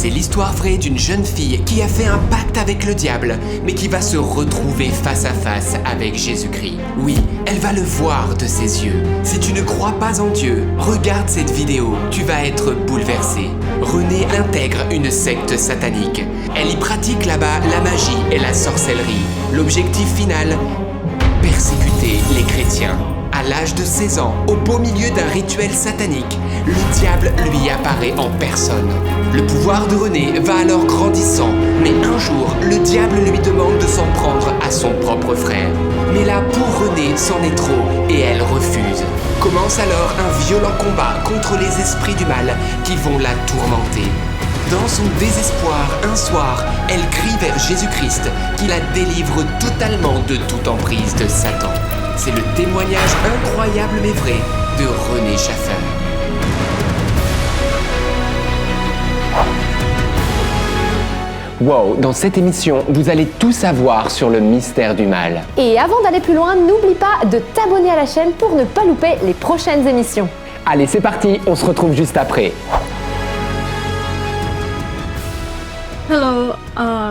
C'est l'histoire vraie d'une jeune fille qui a fait un pacte avec le diable, mais qui va se retrouver face à face avec Jésus-Christ. Oui, elle va le voir de ses yeux. Si tu ne crois pas en Dieu, regarde cette vidéo, tu vas être bouleversé. Renée intègre une secte satanique. Elle y pratique là-bas la magie et la sorcellerie. L'objectif final, persécuter les chrétiens. À l'âge de 16 ans, au beau milieu d'un rituel satanique, le diable lui apparaît en personne. Le pouvoir de Renée va alors grandissant, mais un jour, le diable lui demande de s'en prendre à son propre frère. Mais là, pour Renée, c'en est trop et elle refuse. Commence alors un violent combat contre les esprits du mal qui vont la tourmenter. Dans son désespoir, un soir, elle crie vers Jésus-Christ qui la délivre totalement de toute emprise de Satan. C'est le témoignage incroyable mais vrai de Renée Schaffer. Wow, dans cette émission, vous allez tout savoir sur le mystère du mal. Et avant d'aller plus loin, n'oublie pas de t'abonner à la chaîne pour ne pas louper les prochaines émissions. Allez, c'est parti, on se retrouve juste après. Hello,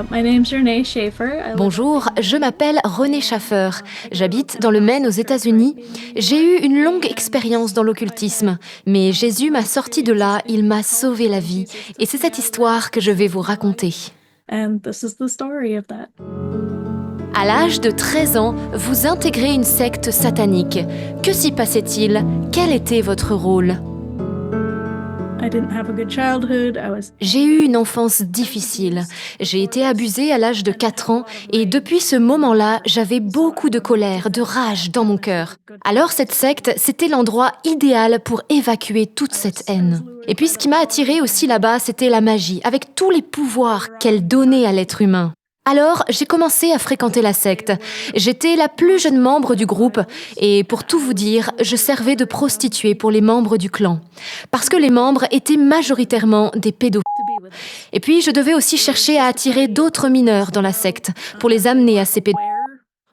my name's Renee Schaffer. Bonjour, je m'appelle Renée Schaffer. J'habite dans le Maine aux États-Unis. J'ai eu une longue expérience dans l'occultisme, mais Jésus m'a sorti de là, il m'a sauvé la vie. Et c'est cette histoire que je vais vous raconter. And this is the story of that. À l'âge de 13 ans, vous intégrez une secte satanique. Que s'y passait-il? Quel était votre rôle? I didn't have a good childhood. J'ai eu une enfance difficile. J'ai été abusée à l'âge de 4 ans et depuis ce moment-là, j'avais beaucoup de colère, de rage dans mon cœur. Alors cette secte, c'était l'endroit idéal pour évacuer toute cette haine. Et puis ce qui m'a attirée aussi là-bas, c'était la magie, avec tous les pouvoirs qu'elle donnait à l'être humain. Alors, j'ai commencé à fréquenter la secte. J'étais la plus jeune membre du groupe et pour tout vous dire, je servais de prostituée pour les membres du clan. Parce que les membres étaient majoritairement des pédophiles. Et puis, je devais aussi chercher à attirer d'autres mineurs dans la secte pour les amener à ces pédophiles.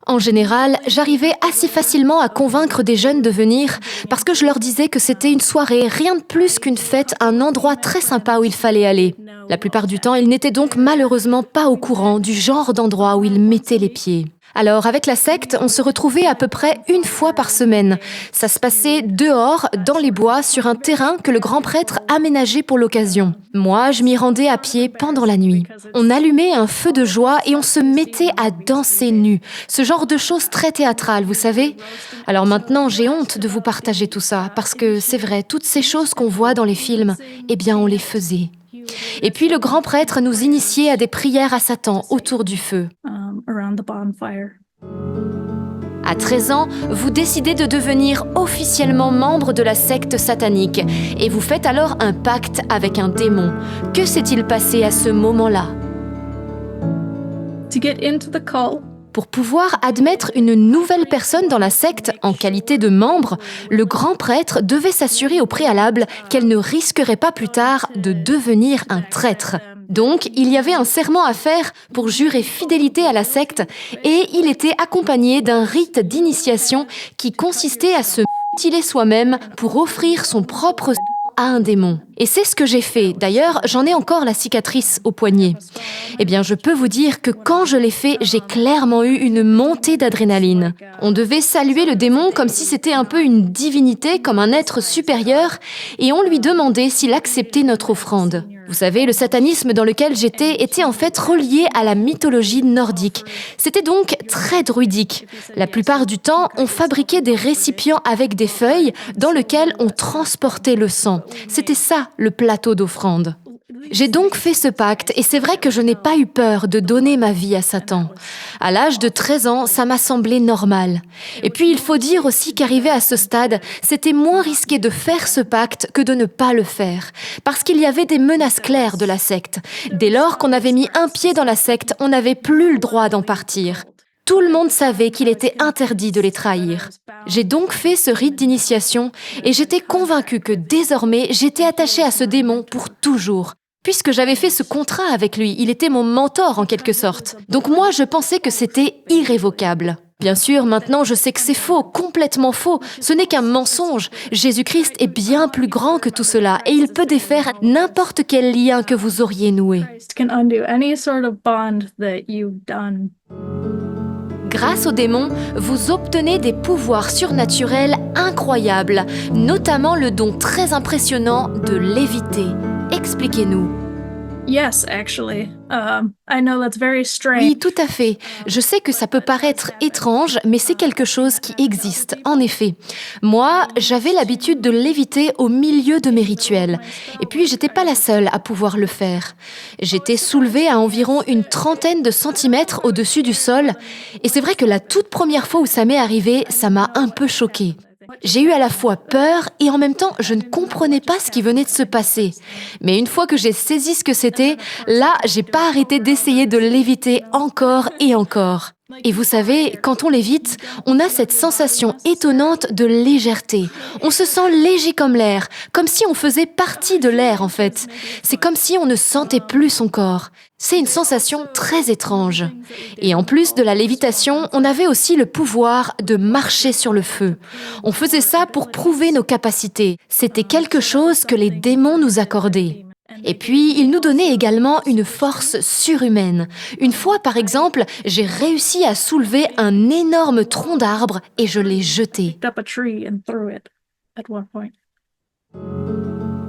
En général, j'arrivais assez facilement à convaincre des jeunes de venir parce que je leur disais que c'était une soirée, rien de plus qu'une fête, un endroit très sympa où il fallait aller. La plupart du temps, ils n'étaient donc malheureusement pas au courant du genre d'endroit où ils mettaient les pieds. Alors, avec la secte, on se retrouvait à peu près une fois par semaine. Ça se passait dehors, dans les bois, sur un terrain que le grand prêtre aménageait pour l'occasion. Moi, je m'y rendais à pied pendant la nuit. On allumait un feu de joie et on se mettait à danser nus. Ce genre de choses très théâtrales, vous savez. Alors maintenant, j'ai honte de vous partager tout ça, parce que c'est vrai, toutes ces choses qu'on voit dans les films, eh bien, on les faisait. Et puis le grand prêtre nous initiait à des prières à Satan autour du feu. Around the bonfire. À 13 ans, vous décidez de devenir officiellement membre de la secte satanique et vous faites alors un pacte avec un démon. Que s'est-il passé à ce moment-là? To get into the cult, Pour pouvoir admettre une nouvelle personne dans la secte en qualité de membre, le grand prêtre devait s'assurer au préalable qu'elle ne risquerait pas plus tard de devenir un traître. Donc, il y avait un serment à faire pour jurer fidélité à la secte et il était accompagné d'un rite d'initiation qui consistait à se mutiler soi-même pour offrir son propre à un démon. Et c'est ce que j'ai fait. D'ailleurs, j'en ai encore la cicatrice au poignet. Eh bien, je peux vous dire que quand je l'ai fait, j'ai clairement eu une montée d'adrénaline. On devait saluer le démon comme si c'était un peu une divinité, comme un être supérieur, et on lui demandait s'il acceptait notre offrande. Vous savez, le satanisme dans lequel j'étais était en fait relié à la mythologie nordique. C'était donc très druidique. La plupart du temps, on fabriquait des récipients avec des feuilles dans lesquels on transportait le sang. C'était ça, le plateau d'offrande. J'ai donc fait ce pacte et c'est vrai que je n'ai pas eu peur de donner ma vie à Satan. À l'âge de 13 ans, ça m'a semblé normal. Et puis il faut dire aussi qu'arrivé à ce stade, c'était moins risqué de faire ce pacte que de ne pas le faire. Parce qu'il y avait des menaces claires de la secte. Dès lors qu'on avait mis un pied dans la secte, on n'avait plus le droit d'en partir. Tout le monde savait qu'il était interdit de les trahir. J'ai donc fait ce rite d'initiation et j'étais convaincue que désormais, j'étais attachée à ce démon pour toujours. Puisque j'avais fait ce contrat avec lui, il était mon mentor en quelque sorte. Donc moi, je pensais que c'était irrévocable. Bien sûr, maintenant je sais que c'est faux, complètement faux. Ce n'est qu'un mensonge. Jésus-Christ est bien plus grand que tout cela et il peut défaire n'importe quel lien que vous auriez noué. Christ can undo any sort of bond that you've done. Grâce aux démons, vous obtenez des pouvoirs surnaturels incroyables, notamment le don très impressionnant de léviter. Expliquez-nous. Yes, actually. I know that's very strange. Oui, tout à fait. Je sais que ça peut paraître étrange, mais c'est quelque chose qui existe, en effet. Moi, j'avais l'habitude de léviter au milieu de mes rituels. Et puis, j'étais pas la seule à pouvoir le faire. J'étais soulevée à environ une trentaine de centimètres au-dessus du sol. Et c'est vrai que la toute première fois où ça m'est arrivé, ça m'a un peu choquée. J'ai eu à la fois peur et en même temps, je ne comprenais pas ce qui venait de se passer. Mais une fois que j'ai saisi ce que c'était, là, j'ai pas arrêté d'essayer de léviter encore et encore. Et vous savez, quand on lévite, on a cette sensation étonnante de légèreté. On se sent léger comme l'air, comme si on faisait partie de l'air en fait. C'est comme si on ne sentait plus son corps. C'est une sensation très étrange. Et en plus de la lévitation, on avait aussi le pouvoir de marcher sur le feu. On faisait ça pour prouver nos capacités. C'était quelque chose que les démons nous accordaient. Et puis, ils nous donnaient également une force surhumaine. Une fois, par exemple, j'ai réussi à soulever un énorme tronc d'arbre et je l'ai jeté. Up a tree and threw it at one point.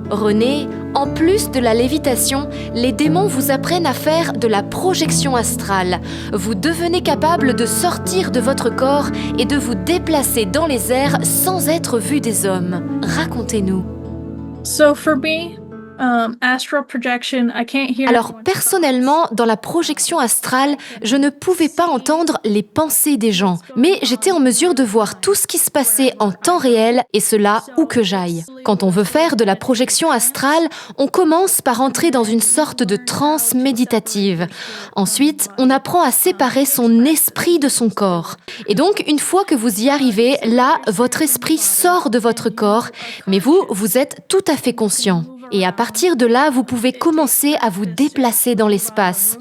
René, en plus de la lévitation, les démons vous apprennent à faire de la projection astrale. Vous devenez capable de sortir de votre corps et de vous déplacer dans les airs sans être vu des hommes. Racontez-nous. So for me, astral projection, I can't hear. Alors personnellement, dans la projection astrale, je ne pouvais pas entendre les pensées des gens, mais j'étais en mesure de voir tout ce qui se passait en temps réel, et cela où que j'aille. Quand on veut faire de la projection astrale, on commence par entrer dans une sorte de transe méditative. Ensuite, on apprend à séparer son esprit de son corps. Et donc, une fois que vous y arrivez, là, votre esprit sort de votre corps, mais vous êtes tout à fait conscient. Et à partir de là, vous pouvez commencer à vous déplacer dans l'espace.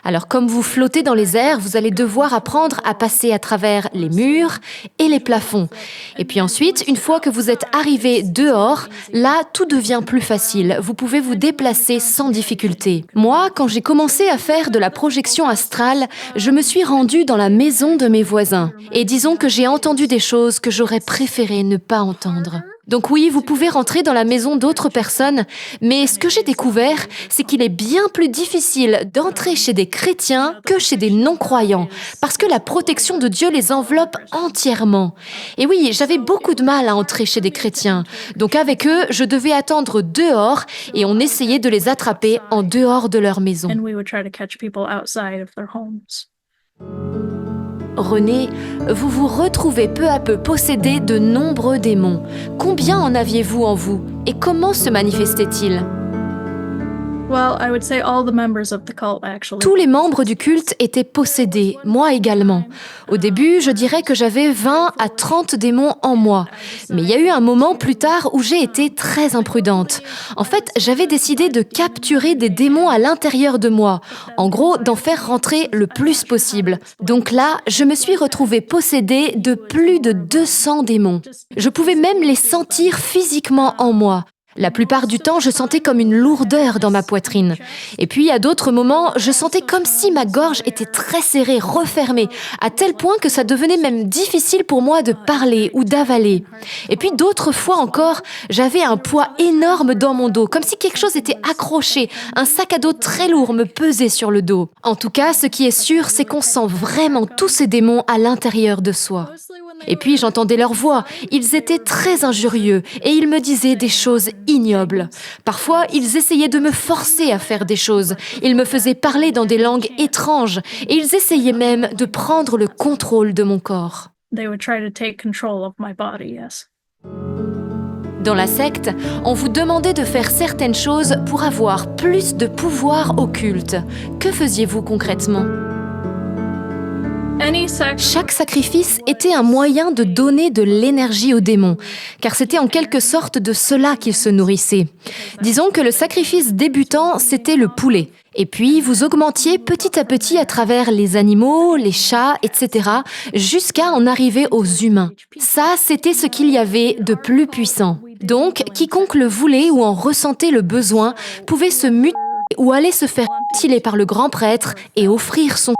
Alors, comme vous flottez dans les airs, vous allez devoir apprendre à passer à travers les murs et les plafonds. Et puis ensuite, une fois que vous êtes arrivé dehors, là, tout devient plus facile. Vous pouvez vous déplacer sans difficulté. Moi, quand j'ai commencé à faire de la projection astrale, je me suis rendue dans la maison de mes voisins. Et disons que j'ai entendu des choses que j'aurais préféré ne pas entendre. Donc oui, vous pouvez rentrer dans la maison d'autres personnes, mais ce que j'ai découvert, c'est qu'il est bien plus difficile d'entrer chez des chrétiens que chez des non-croyants, parce que la protection de Dieu les enveloppe entièrement. Et oui, j'avais beaucoup de mal à entrer chez des chrétiens. Donc avec eux, je devais attendre dehors et on essayait de les attraper en dehors de leur maison. And we would try to catch people outside of their homes. René, vous vous retrouvez peu à peu possédé de nombreux démons. Combien en aviez-vous en vous et comment se manifestaient-ils ? Well, I would say all the members of the cult actually. Tous les membres du culte étaient possédés, moi également. Au début, je dirais que j'avais 20 à 30 démons en moi. Mais il y a eu un moment plus tard où j'ai été très imprudente. En fait, j'avais décidé de capturer des démons à l'intérieur de moi. En gros, d'en faire rentrer le plus possible. Donc là, je me suis retrouvée possédée de plus de 200 démons. Je pouvais même les sentir physiquement en moi. La plupart du temps, je sentais comme une lourdeur dans ma poitrine. Et puis, à d'autres moments, je sentais comme si ma gorge était très serrée, refermée, à tel point que ça devenait même difficile pour moi de parler ou d'avaler. Et puis, d'autres fois encore, j'avais un poids énorme dans mon dos, comme si quelque chose était accroché. Un sac à dos très lourd me pesait sur le dos. En tout cas, ce qui est sûr, c'est qu'on sent vraiment tous ces démons à l'intérieur de soi. Et puis j'entendais leur voix, ils étaient très injurieux et ils me disaient des choses ignobles. Parfois, ils essayaient de me forcer à faire des choses. Ils me faisaient parler dans des langues étranges et ils essayaient même de prendre le contrôle de mon corps. They would try to take control of my body, yes. Dans la secte, on vous demandait de faire certaines choses pour avoir plus de pouvoir occulte. Que faisiez-vous concrètement ? Chaque sacrifice était un moyen de donner de l'énergie aux démons, car c'était en quelque sorte de cela qu'ils se nourrissaient. Disons que le sacrifice débutant, c'était le poulet. Et puis, vous augmentiez petit à petit à travers les animaux, les chats, etc., jusqu'à en arriver aux humains. Ça, c'était ce qu'il y avait de plus puissant. Donc, quiconque le voulait ou en ressentait le besoin pouvait se mutiler ou aller se faire mutiler par le grand prêtre et offrir son.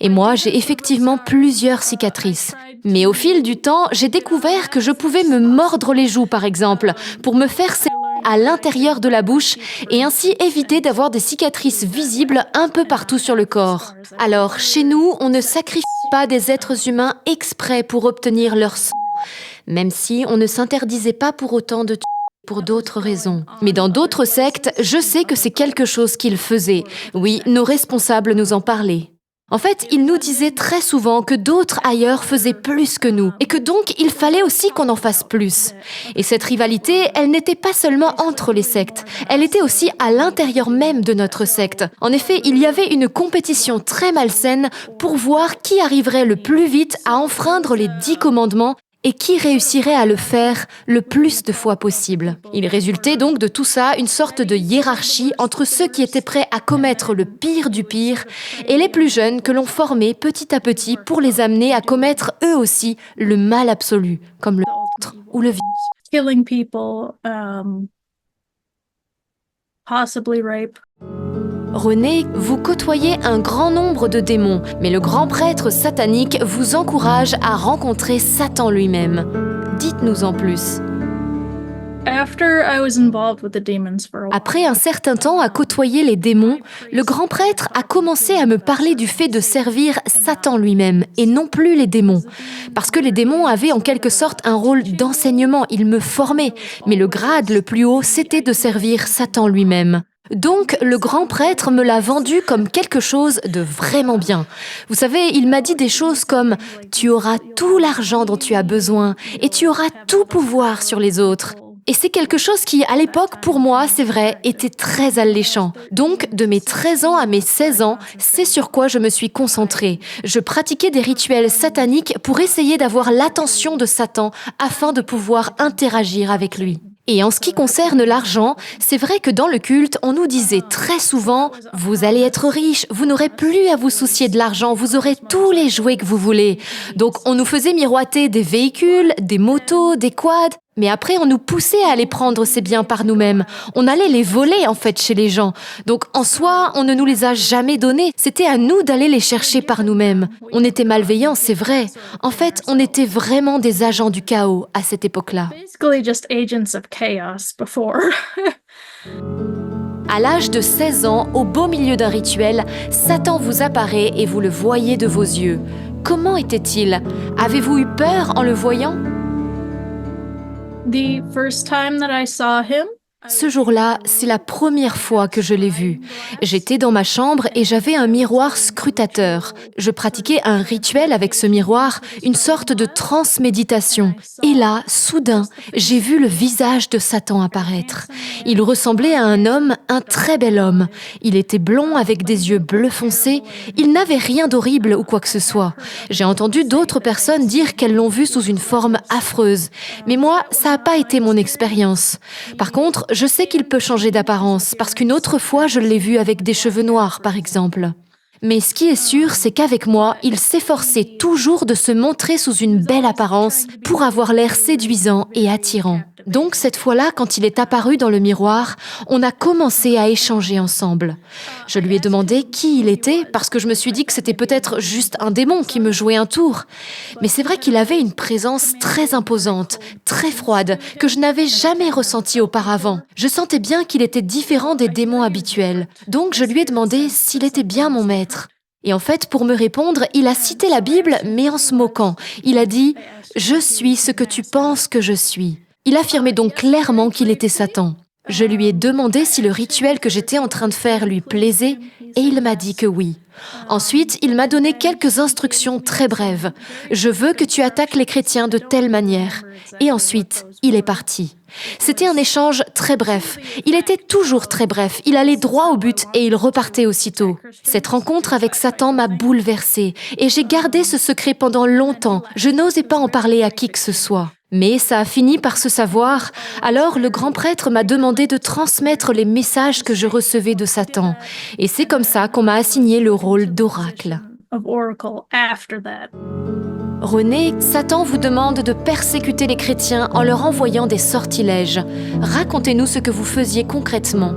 Et moi, j'ai effectivement plusieurs cicatrices. Mais au fil du temps, j'ai découvert que je pouvais me mordre les joues, par exemple, pour me faire saigner à l'intérieur de la bouche et ainsi éviter d'avoir des cicatrices visibles un peu partout sur le corps. Alors, chez nous, on ne sacrifie pas des êtres humains exprès pour obtenir leur sang, même si on ne s'interdisait pas pour autant de tuer pour d'autres raisons. Mais dans d'autres sectes, je sais que c'est quelque chose qu'ils faisaient. Oui, nos responsables nous en parlaient. En fait, ils nous disaient très souvent que d'autres ailleurs faisaient plus que nous et que donc il fallait aussi qu'on en fasse plus. Et cette rivalité, elle n'était pas seulement entre les sectes, elle était aussi à l'intérieur même de notre secte. En effet, il y avait une compétition très malsaine pour voir qui arriverait le plus vite à enfreindre les 10 commandements et qui réussirait à le faire le plus de fois possible. Il résultait donc de tout ça une sorte de hiérarchie entre ceux qui étaient prêts à commettre le pire du pire et les plus jeunes que l'on formait petit à petit pour les amener à commettre eux aussi le mal absolu, comme le meurtre ou le viol. Killing people, possibly rape. René, vous côtoyez un grand nombre de démons, mais le grand prêtre satanique vous encourage à rencontrer Satan lui-même. Dites-nous en plus. Après un certain temps à côtoyer les démons, le grand prêtre a commencé à me parler du fait de servir Satan lui-même et non plus les démons. Parce que les démons avaient en quelque sorte un rôle d'enseignement, ils me formaient, mais le grade le plus haut, c'était de servir Satan lui-même. Donc, le grand prêtre me l'a vendu comme quelque chose de vraiment bien. Vous savez, il m'a dit des choses comme « Tu auras tout l'argent dont tu as besoin et tu auras tout pouvoir sur les autres ». Et c'est quelque chose qui, à l'époque, pour moi, c'est vrai, était très alléchant. Donc, de mes 13 ans à mes 16 ans, c'est sur quoi je me suis concentrée. Je pratiquais des rituels sataniques pour essayer d'avoir l'attention de Satan afin de pouvoir interagir avec lui. Et en ce qui concerne l'argent, c'est vrai que dans le culte, on nous disait très souvent « Vous allez être riche, vous n'aurez plus à vous soucier de l'argent, vous aurez tous les jouets que vous voulez. » Donc on nous faisait miroiter des véhicules, des motos, des quads. Mais après, on nous poussait à aller prendre ces biens par nous-mêmes. On allait les voler, en fait, chez les gens. Donc, en soi, on ne nous les a jamais donnés. C'était à nous d'aller les chercher par nous-mêmes. On était malveillants, c'est vrai. En fait, on était vraiment des agents du chaos à cette époque-là. À l'âge de 16 ans, au beau milieu d'un rituel, Satan vous apparaît et vous le voyez de vos yeux. Comment était-il? Avez-vous eu peur en le voyant? The first time that I saw him, Ce jour-là, c'est la première fois que je l'ai vu. J'étais dans ma chambre et j'avais un miroir scrutateur. Je pratiquais un rituel avec ce miroir, une sorte de transméditation. Et là, soudain, j'ai vu le visage de Satan apparaître. Il ressemblait à un homme, un très bel homme. Il était blond avec des yeux bleu foncé. Il n'avait rien d'horrible ou quoi que ce soit. J'ai entendu d'autres personnes dire qu'elles l'ont vu sous une forme affreuse. Mais moi, ça n'a pas été mon expérience. Par contre, je sais qu'il peut changer d'apparence, parce qu'une autre fois, je l'ai vu avec des cheveux noirs, par exemple. Mais ce qui est sûr, c'est qu'avec moi, il s'efforçait toujours de se montrer sous une belle apparence pour avoir l'air séduisant et attirant. Donc cette fois-là, quand il est apparu dans le miroir, on a commencé à échanger ensemble. Je lui ai demandé qui il était, parce que je me suis dit que c'était peut-être juste un démon qui me jouait un tour. Mais c'est vrai qu'il avait une présence très imposante, très froide, que je n'avais jamais ressentie auparavant. Je sentais bien qu'il était différent des démons habituels. Donc je lui ai demandé s'il était bien mon maître. Et en fait, pour me répondre, il a cité la Bible, mais en se moquant. Il a dit « Je suis ce que tu penses que je suis ». Il affirmait donc clairement qu'il était Satan. Je lui ai demandé si le rituel que j'étais en train de faire lui plaisait et il m'a dit que oui. Ensuite, il m'a donné quelques instructions très brèves. « Je veux que tu attaques les chrétiens de telle manière. » Et ensuite, il est parti. C'était un échange très bref. Il était toujours très bref. Il allait droit au but et il repartait aussitôt. Cette rencontre avec Satan m'a bouleversée et j'ai gardé ce secret pendant longtemps. Je n'osais pas en parler à qui que ce soit. Mais ça a fini par se savoir. Alors le grand prêtre m'a demandé de transmettre les messages que je recevais de Satan. Et c'est comme ça qu'on m'a assigné le rôle d'oracle. René, Satan vous demande de persécuter les chrétiens en leur envoyant des sortilèges. Racontez-nous ce que vous faisiez concrètement.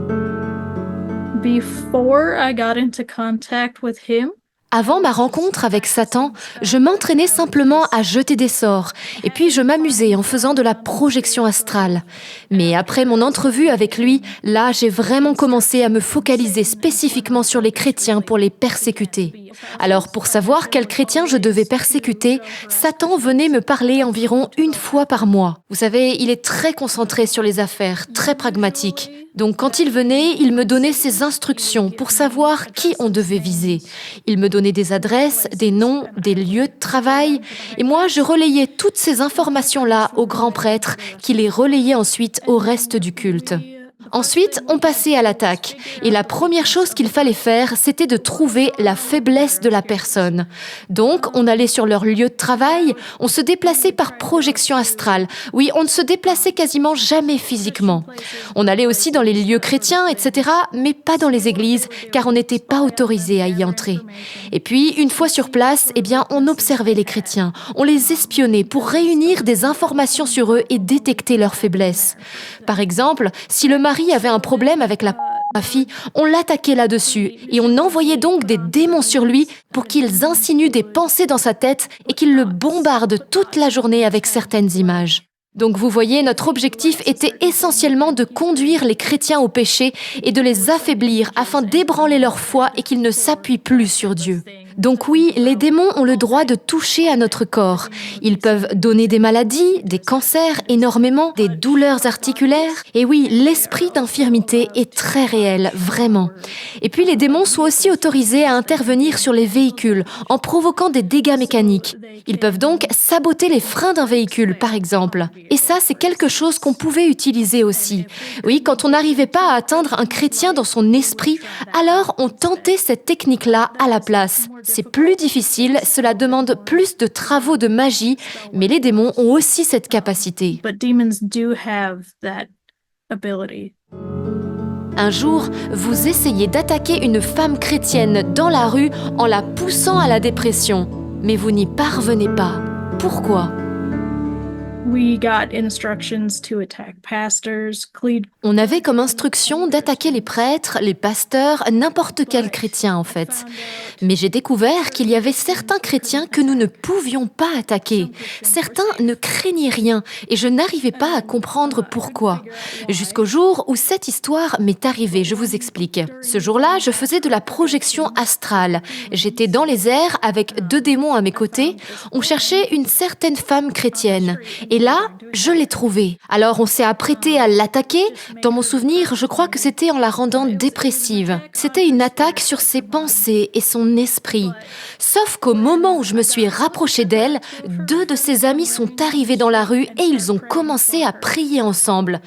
Before I got into contact with him, Avant ma rencontre avec Satan, je m'entraînais simplement à jeter des sorts et puis je m'amusais en faisant de la projection astrale. Mais après mon entrevue avec lui, là j'ai vraiment commencé à me focaliser spécifiquement sur les chrétiens pour les persécuter. Alors pour savoir quels chrétiens je devais persécuter, Satan venait me parler environ 1 fois par mois. Vous savez, il est très concentré sur les affaires, très pragmatique. Donc quand il venait, il me donnait ses instructions pour savoir qui on devait viser. Il me donnait des adresses, des noms, des lieux de travail. Et moi, je relayais toutes ces informations-là au grand prêtre qui les relayait ensuite au reste du culte. Ensuite, on passait à l'attaque. Et la première chose qu'il fallait faire, c'était de trouver la faiblesse de la personne. Donc, on allait sur leur lieu de travail, on se déplaçait par projection astrale. Oui, on ne se déplaçait quasiment jamais physiquement. On allait aussi dans les lieux chrétiens, etc., mais pas dans les églises, car on n'était pas autorisé à y entrer. Et puis, une fois sur place, on observait les chrétiens. On les espionnait pour réunir des informations sur eux et détecter leurs faiblesses. Par exemple, si le mari avait un problème avec la pornographie, on l'attaquait là-dessus et on envoyait donc des démons sur lui pour qu'ils insinuent des pensées dans sa tête et qu'ils le bombardent toute la journée avec certaines images. Donc vous voyez, notre objectif était essentiellement de conduire les chrétiens au péché et de les affaiblir afin d'ébranler leur foi et qu'ils ne s'appuient plus sur Dieu. Donc oui, les démons ont le droit de toucher à notre corps. Ils peuvent donner des maladies, des cancers énormément, des douleurs articulaires. Et oui, l'esprit d'infirmité est très réel, vraiment. Et puis les démons sont aussi autorisés à intervenir sur les véhicules en provoquant des dégâts mécaniques. Ils peuvent donc saboter les freins d'un véhicule, par exemple. Et ça, c'est quelque chose qu'on pouvait utiliser aussi. Oui, quand on n'arrivait pas à atteindre un chrétien dans son esprit, alors on tentait cette technique-là à la place. C'est plus difficile, cela demande plus de travaux de magie, mais les démons ont aussi cette capacité. but demons do have that ability. Un jour, vous essayez d'attaquer une femme chrétienne dans la rue en la poussant à la dépression, mais vous n'y parvenez pas. Pourquoi ? We got instructions to attack pastors, On avait comme instruction d'attaquer les prêtres, les pasteurs, n'importe quel chrétien en fait. Mais j'ai découvert qu'il y avait certains chrétiens que nous ne pouvions pas attaquer. Certains ne craignaient rien et je n'arrivais pas à comprendre pourquoi. Jusqu'au jour où cette histoire m'est arrivée, je vous explique. Ce jour-là, je faisais de la projection astrale. J'étais dans les airs avec 2 démons à mes côtés. On cherchait une certaine femme chrétienne. Et là, je l'ai trouvée. Alors on s'est apprêté à l'attaquer. Dans mon souvenir, je crois que c'était en la rendant dépressive. C'était une attaque sur ses pensées et son esprit. Sauf qu'au moment où je me suis rapprochée d'elle, 2 de ses amis sont arrivés dans la rue et ils ont commencé à prier ensemble.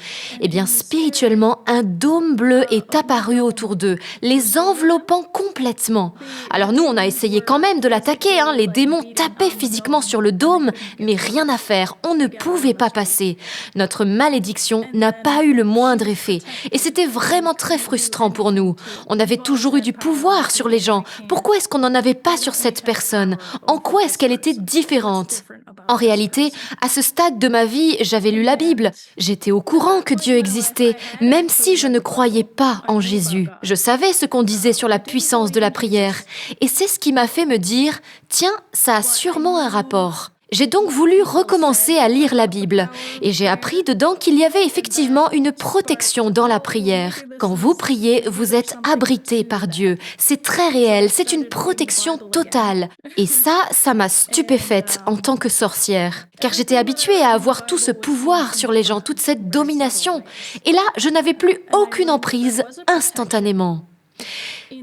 Spirituellement, un dôme bleu est apparu autour d'eux, les enveloppant complètement. Alors nous, on a essayé quand même de l'attaquer, Les démons tapaient physiquement sur le dôme, mais rien à faire, on ne pouvait pas passer. Notre malédiction n'a pas eu le moindre effet. Et c'était vraiment très frustrant pour nous. On avait toujours eu du pouvoir sur les gens. Pourquoi est-ce qu'on n'en avait pas sur cette personne ? En quoi est-ce qu'elle était différente ? En réalité, à ce stade de ma vie, j'avais lu la Bible. J'étais au courant que Dieu existait, même si je ne croyais pas en Jésus. Je savais ce qu'on disait sur la puissance de la prière. Et c'est ce qui m'a fait me dire, tiens, ça a sûrement un rapport. J'ai donc voulu recommencer à lire la Bible et j'ai appris dedans qu'il y avait effectivement une protection dans la prière. Quand vous priez, vous êtes abrité par Dieu. C'est très réel, c'est une protection totale. Et ça m'a stupéfaite en tant que sorcière. Car j'étais habituée à avoir tout ce pouvoir sur les gens, toute cette domination. Et là, je n'avais plus aucune emprise instantanément.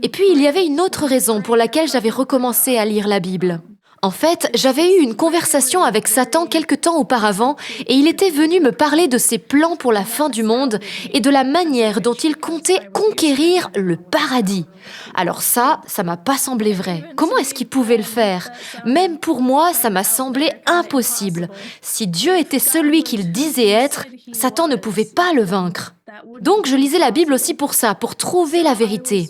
Et puis, il y avait une autre raison pour laquelle j'avais recommencé à lire la Bible. En fait, j'avais eu une conversation avec Satan quelque temps auparavant et il était venu me parler de ses plans pour la fin du monde et de la manière dont il comptait conquérir le paradis. Alors ça m'a pas semblé vrai. Comment est-ce qu'il pouvait le faire? Même pour moi, ça m'a semblé impossible. Si Dieu était celui qu'il disait être, Satan ne pouvait pas le vaincre. Donc je lisais la Bible aussi pour ça, pour trouver la vérité.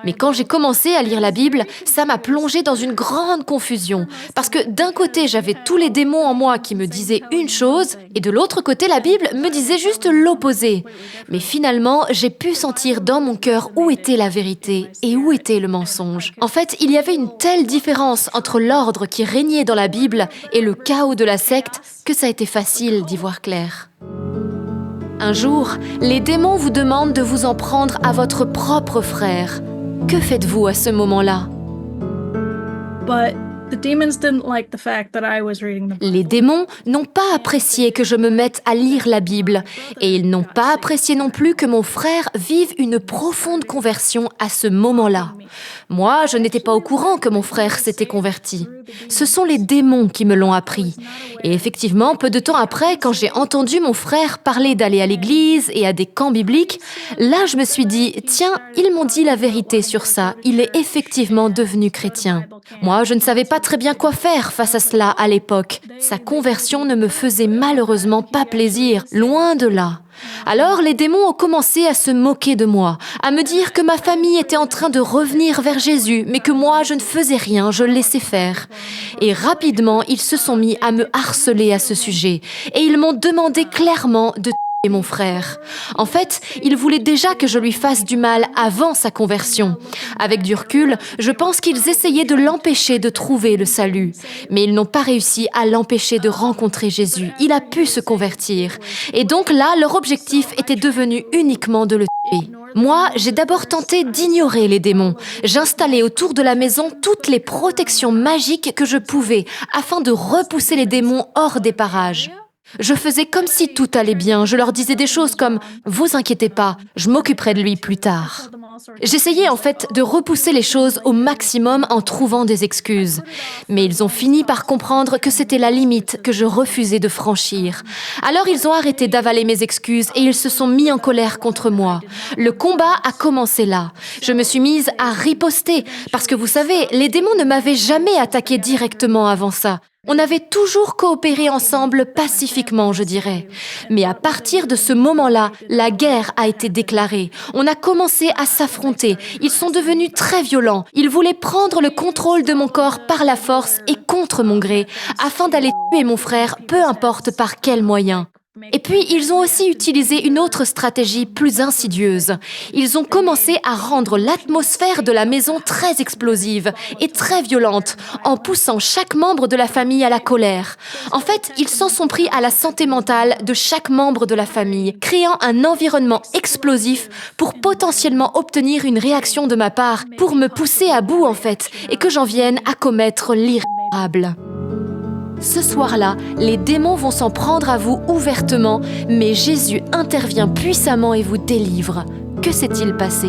Mais quand j'ai commencé à lire la Bible, ça m'a plongée dans une grande confusion. Parce que d'un côté, j'avais tous les démons en moi qui me disaient une chose, et de l'autre côté, la Bible me disait juste l'opposé. Mais finalement, j'ai pu sentir dans mon cœur où était la vérité et où était le mensonge. En fait, il y avait une telle différence entre l'ordre qui régnait dans la Bible et le chaos de la secte que ça a été facile d'y voir clair. Un jour, les démons vous demandent de vous en prendre à votre propre frère. Que faites-vous à ce moment-là? But the demons didn't like the fact that I was reading the Bible. Les démons n'ont pas apprécié que je me mette à lire la Bible et ils n'ont pas apprécié non plus que mon frère vive une profonde conversion à ce moment-là. Moi, je n'étais pas au courant que mon frère s'était converti. Ce sont les démons qui me l'ont appris. Et effectivement, peu de temps après, quand j'ai entendu mon frère parler d'aller à l'église et à des camps bibliques, là je me suis dit, tiens, ils m'ont dit la vérité sur ça, il est effectivement devenu chrétien. Moi, je ne savais pas très bien quoi faire face à cela à l'époque. Sa conversion ne me faisait malheureusement pas plaisir, loin de là. Alors les démons ont commencé à se moquer de moi, à me dire que ma famille était en train de revenir vers Jésus, mais que moi je ne faisais rien, je laissais faire. Et rapidement, ils se sont mis à me harceler à ce sujet, et ils m'ont demandé clairement de tuer mon frère. En fait, ils voulaient déjà que je lui fasse du mal avant sa conversion. Avec du recul, je pense qu'ils essayaient de l'empêcher de trouver le salut. Mais ils n'ont pas réussi à l'empêcher de rencontrer Jésus. Il a pu se convertir. Et donc là, leur objectif était devenu uniquement de le tuer. Moi, j'ai d'abord tenté d'ignorer les démons. J'installais autour de la maison toutes les protections magiques que je pouvais afin de repousser les démons hors des parages. Je faisais comme si tout allait bien. Je leur disais des choses comme « Vous inquiétez pas, je m'occuperai de lui plus tard ». J'essayais en fait de repousser les choses au maximum en trouvant des excuses. Mais ils ont fini par comprendre que c'était la limite que je refusais de franchir. Alors ils ont arrêté d'avaler mes excuses et ils se sont mis en colère contre moi. Le combat a commencé là. Je me suis mise à riposter parce que vous savez, les démons ne m'avaient jamais attaqué directement avant ça. On avait toujours coopéré ensemble pacifiquement, je dirais. Mais à partir de ce moment-là, la guerre a été déclarée. On a commencé à s'affronter. Ils sont devenus très violents. Ils voulaient prendre le contrôle de mon corps par la force et contre mon gré, afin d'aller tuer mon frère, peu importe par quel moyen. Et puis, ils ont aussi utilisé une autre stratégie plus insidieuse. Ils ont commencé à rendre l'atmosphère de la maison très explosive et très violente, en poussant chaque membre de la famille à la colère. En fait, ils s'en sont pris à la santé mentale de chaque membre de la famille, créant un environnement explosif pour potentiellement obtenir une réaction de ma part, pour me pousser à bout en fait, et que j'en vienne à commettre l'irréparable. Ce soir-là, les démons vont s'en prendre à vous ouvertement, mais Jésus intervient puissamment et vous délivre. Que s'est-il passé?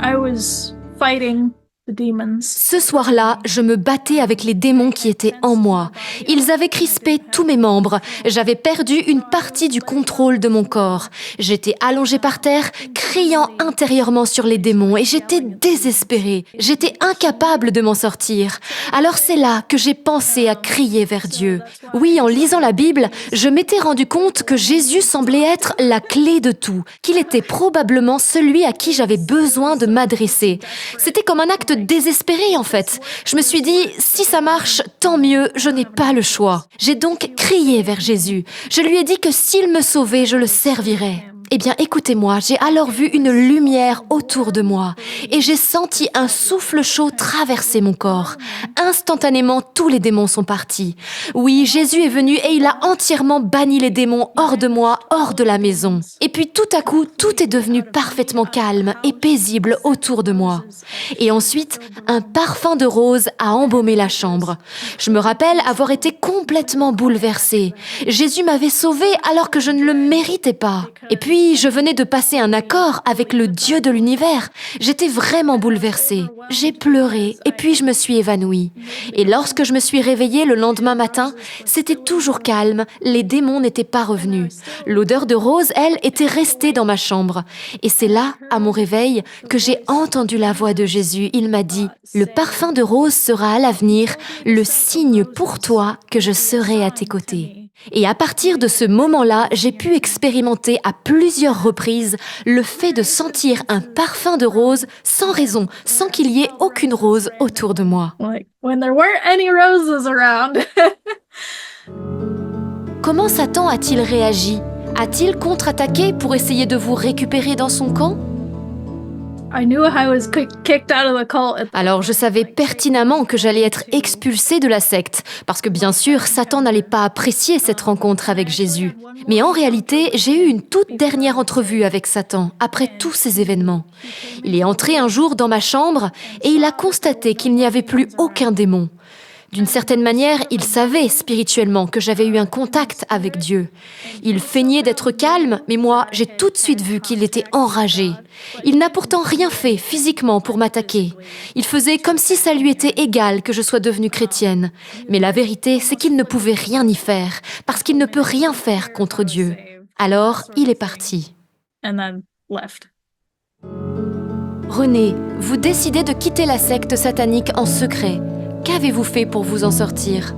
I was fighting the demons. Ce soir-là, je me battais avec les démons qui étaient en moi. Ils avaient crispé tous mes membres. J'avais perdu une partie du contrôle de mon corps. J'étais allongée par terre, criant intérieurement sur les démons et j'étais désespérée. J'étais incapable de m'en sortir. Alors c'est là que j'ai pensé à crier vers Dieu. Oui, en lisant la Bible, je m'étais rendu compte que Jésus semblait être la clé de tout, qu'il était probablement celui à qui j'avais besoin de m'adresser. C'était comme un acte désespéré en fait. Je me suis dit, si ça marche, tant mieux, je n'ai pas le choix. J'ai donc crié vers Jésus. Je lui ai dit que s'il me sauvait, je le servirais. Eh bien, écoutez-moi, j'ai alors vu une lumière autour de moi et j'ai senti un souffle chaud traverser mon corps. Instantanément, tous les démons sont partis. Oui, Jésus est venu et il a entièrement banni les démons hors de moi, hors de la maison. Et puis tout à coup, tout est devenu parfaitement calme et paisible autour de moi. Et ensuite, un parfum de rose a embaumé la chambre. Je me rappelle avoir été complètement bouleversée. Jésus m'avait sauvée alors que je ne le méritais pas. Et puis, puis, je venais de passer un accord avec le Dieu de l'univers. J'étais vraiment bouleversée. J'ai pleuré et puis je me suis évanouie. Et lorsque je me suis réveillée le lendemain matin, c'était toujours calme, les démons n'étaient pas revenus. L'odeur de rose, elle, était restée dans ma chambre. Et c'est là, à mon réveil, que j'ai entendu la voix de Jésus. Il m'a dit, « Le parfum de rose sera à l'avenir le signe pour toi que je serai à tes côtés. » Et à partir de ce moment-là, j'ai pu expérimenter à plusieurs reprises le fait de sentir un parfum de rose sans raison, sans qu'il y ait aucune rose autour de moi. Like, when there weren't any roses around. Comment Satan a-t-il réagi? A-t-il contre-attaqué pour essayer de vous récupérer dans son camp? I knew I was kicked out of the cult. Alors je savais pertinemment que j'allais être expulsée de la secte, parce que bien sûr, Satan n'allait pas apprécier cette rencontre avec Jésus. Mais en réalité, j'ai eu une toute dernière entrevue avec Satan, après tous ces événements. Il est entré un jour dans ma chambre et il a constaté qu'il n'y avait plus aucun démon. D'une certaine manière, il savait spirituellement que j'avais eu un contact avec Dieu. Il feignait d'être calme, mais moi, j'ai tout de suite vu qu'il était enragé. Il n'a pourtant rien fait physiquement pour m'attaquer. Il faisait comme si ça lui était égal que je sois devenue chrétienne. Mais la vérité, c'est qu'il ne pouvait rien y faire, parce qu'il ne peut rien faire contre Dieu. Alors, il est parti. And then left. René, vous décidez de quitter la secte satanique en secret. Qu'avez-vous fait pour vous en sortir?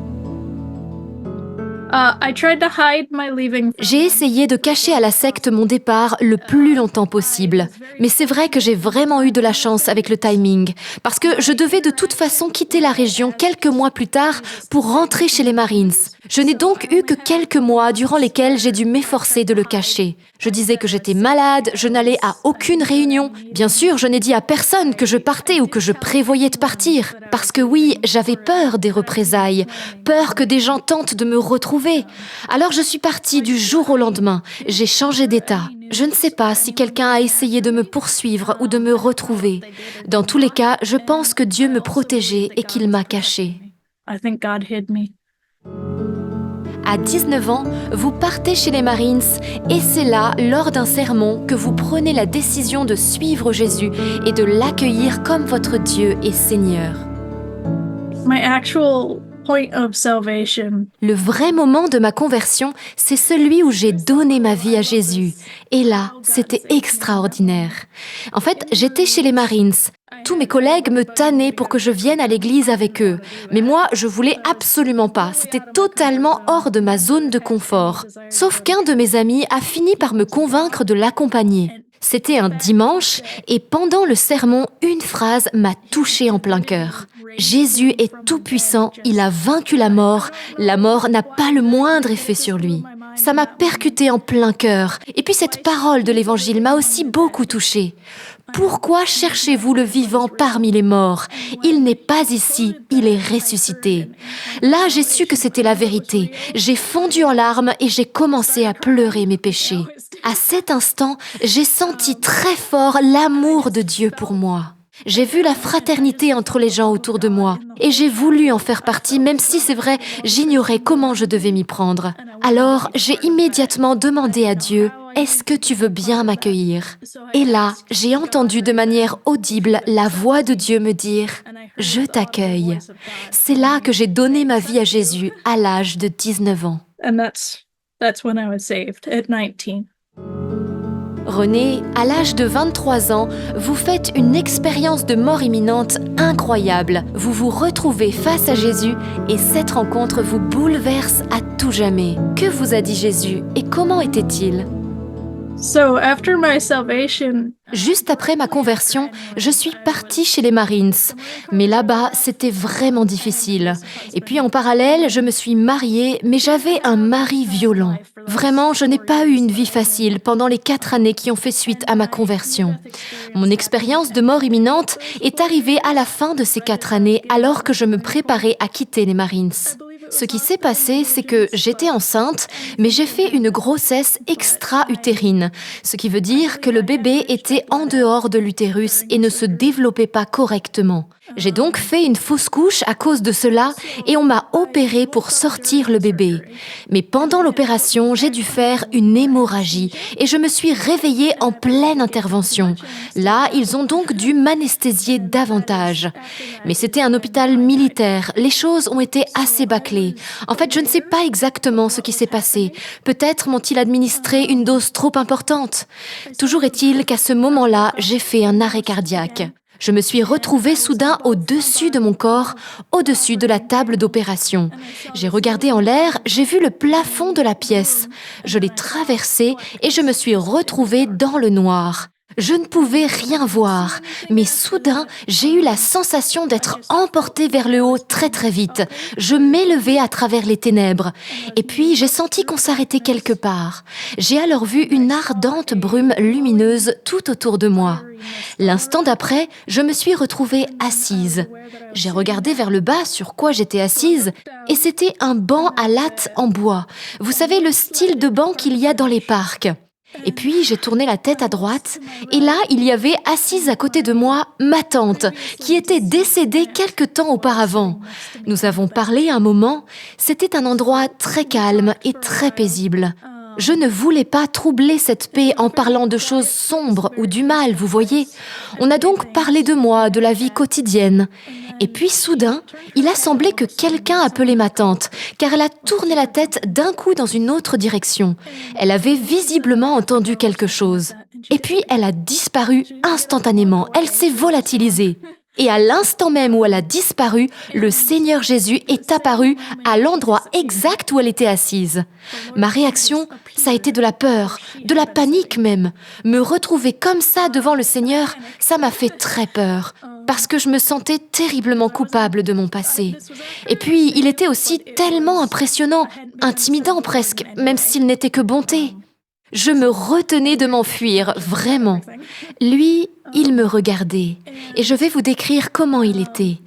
I tried to hide my leaving. J'ai essayé de cacher à la secte mon départ le plus longtemps possible. Mais c'est vrai que j'ai vraiment eu de la chance avec le timing, parce que je devais de toute façon quitter la région quelques mois plus tard pour rentrer chez les Marines. Je n'ai donc eu que quelques mois durant lesquels j'ai dû m'efforcer de le cacher. Je disais que j'étais malade, je n'allais à aucune réunion. Bien sûr, je n'ai dit à personne que je partais ou que je prévoyais de partir. Parce que oui, j'avais peur des représailles, peur que des gens tentent de me retrouver. Alors je suis partie du jour au lendemain. J'ai changé d'état. Je ne sais pas si quelqu'un a essayé de me poursuivre ou de me retrouver. Dans tous les cas, je pense que Dieu me protégeait et qu'il m'a cachée. I think God hid me. À 19 ans, vous partez chez les Marines et c'est là, lors d'un sermon, que vous prenez la décision de suivre Jésus et de l'accueillir comme votre Dieu et Seigneur. My actual point of salvation. Le vrai moment de ma conversion, c'est celui où j'ai donné ma vie à Jésus. Et là, c'était extraordinaire. En fait, j'étais chez les Marines. Tous mes collègues me tannaient pour que je vienne à l'église avec eux. Mais moi, je voulais absolument pas. C'était totalement hors de ma zone de confort. Sauf qu'un de mes amis a fini par me convaincre de l'accompagner. C'était un dimanche et pendant le sermon, une phrase m'a touchée en plein cœur. Jésus est tout-puissant, il a vaincu la mort n'a pas le moindre effet sur lui. Ça m'a percuté en plein cœur. Et puis cette parole de l'Évangile m'a aussi beaucoup touchée. Pourquoi cherchez-vous le vivant parmi les morts? Il n'est pas ici, il est ressuscité. Là, j'ai su que c'était la vérité. J'ai fondu en larmes et j'ai commencé à pleurer mes péchés. À cet instant, j'ai senti très fort l'amour de Dieu pour moi. J'ai vu la fraternité entre les gens autour de moi et j'ai voulu en faire partie, même si c'est vrai, j'ignorais comment je devais m'y prendre. Alors, j'ai immédiatement demandé à Dieu, « Est-ce que tu veux bien m'accueillir ?» Et là, j'ai entendu de manière audible la voix de Dieu me dire, « Je t'accueille. » C'est là que j'ai donné ma vie à Jésus à l'âge de 19 ans. And that's when I was saved, at 19. René, à l'âge de 23 ans, vous faites une expérience de mort imminente incroyable. Vous vous retrouvez face à Jésus et cette rencontre vous bouleverse à tout jamais. Que vous a dit Jésus et comment était-il? So after my salvation, Juste après ma conversion, je suis partie chez les Marines. Mais là-bas, c'était vraiment difficile. Et puis en parallèle, je me suis mariée, mais j'avais un mari violent. Vraiment, je n'ai pas eu une vie facile pendant les 4 années qui ont fait suite à ma conversion. Mon expérience de mort imminente est arrivée à la fin de ces 4 années alors que je me préparais à quitter les Marines. Ce qui s'est passé, c'est que j'étais enceinte, mais j'ai fait une grossesse extra-utérine, ce qui veut dire que le bébé était en dehors de l'utérus et ne se développait pas correctement. J'ai donc fait une fausse couche à cause de cela et on m'a opérée pour sortir le bébé. Mais pendant l'opération, j'ai dû faire une hémorragie et je me suis réveillée en pleine intervention. Là, ils ont donc dû m'anesthésier davantage. Mais c'était un hôpital militaire, les choses ont été assez bâclées. En fait, je ne sais pas exactement ce qui s'est passé. Peut-être m'ont-ils administré une dose trop importante. Toujours est-il qu'à ce moment-là, j'ai fait un arrêt cardiaque. Je me suis retrouvée soudain au-dessus de mon corps, au-dessus de la table d'opération. J'ai regardé en l'air, j'ai vu le plafond de la pièce. Je l'ai traversé et je me suis retrouvée dans le noir. Je ne pouvais rien voir, mais soudain, j'ai eu la sensation d'être emportée vers le haut très très vite. Je m'élevais à travers les ténèbres. Et puis, j'ai senti qu'on s'arrêtait quelque part. J'ai alors vu une ardente brume lumineuse tout autour de moi. L'instant d'après, je me suis retrouvée assise. J'ai regardé vers le bas sur quoi j'étais assise et c'était un banc à lattes en bois. Vous savez, le style de banc qu'il y a dans les parcs. Et puis, j'ai tourné la tête à droite et là, il y avait assise à côté de moi ma tante qui était décédée quelque temps auparavant. Nous avons parlé un moment. C'était un endroit très calme et très paisible. Je ne voulais pas troubler cette paix en parlant de choses sombres ou du mal, vous voyez. On a donc parlé de moi, de la vie quotidienne. Et puis soudain, il a semblé que quelqu'un appelait ma tante, car elle a tourné la tête d'un coup dans une autre direction. Elle avait visiblement entendu quelque chose. Et puis elle a disparu instantanément, elle s'est volatilisée. Et à l'instant même où elle a disparu, le Seigneur Jésus est apparu à l'endroit exact où elle était assise. Ma réaction, ça a été de la peur, de la panique même. Me retrouver comme ça devant le Seigneur, ça m'a fait très peur, parce que je me sentais terriblement coupable de mon passé. Et puis, il était aussi tellement impressionnant, intimidant presque, même s'il n'était que bonté. Je me retenais de m'enfuir, vraiment. Lui, il me regardait. Et je vais vous décrire comment il était.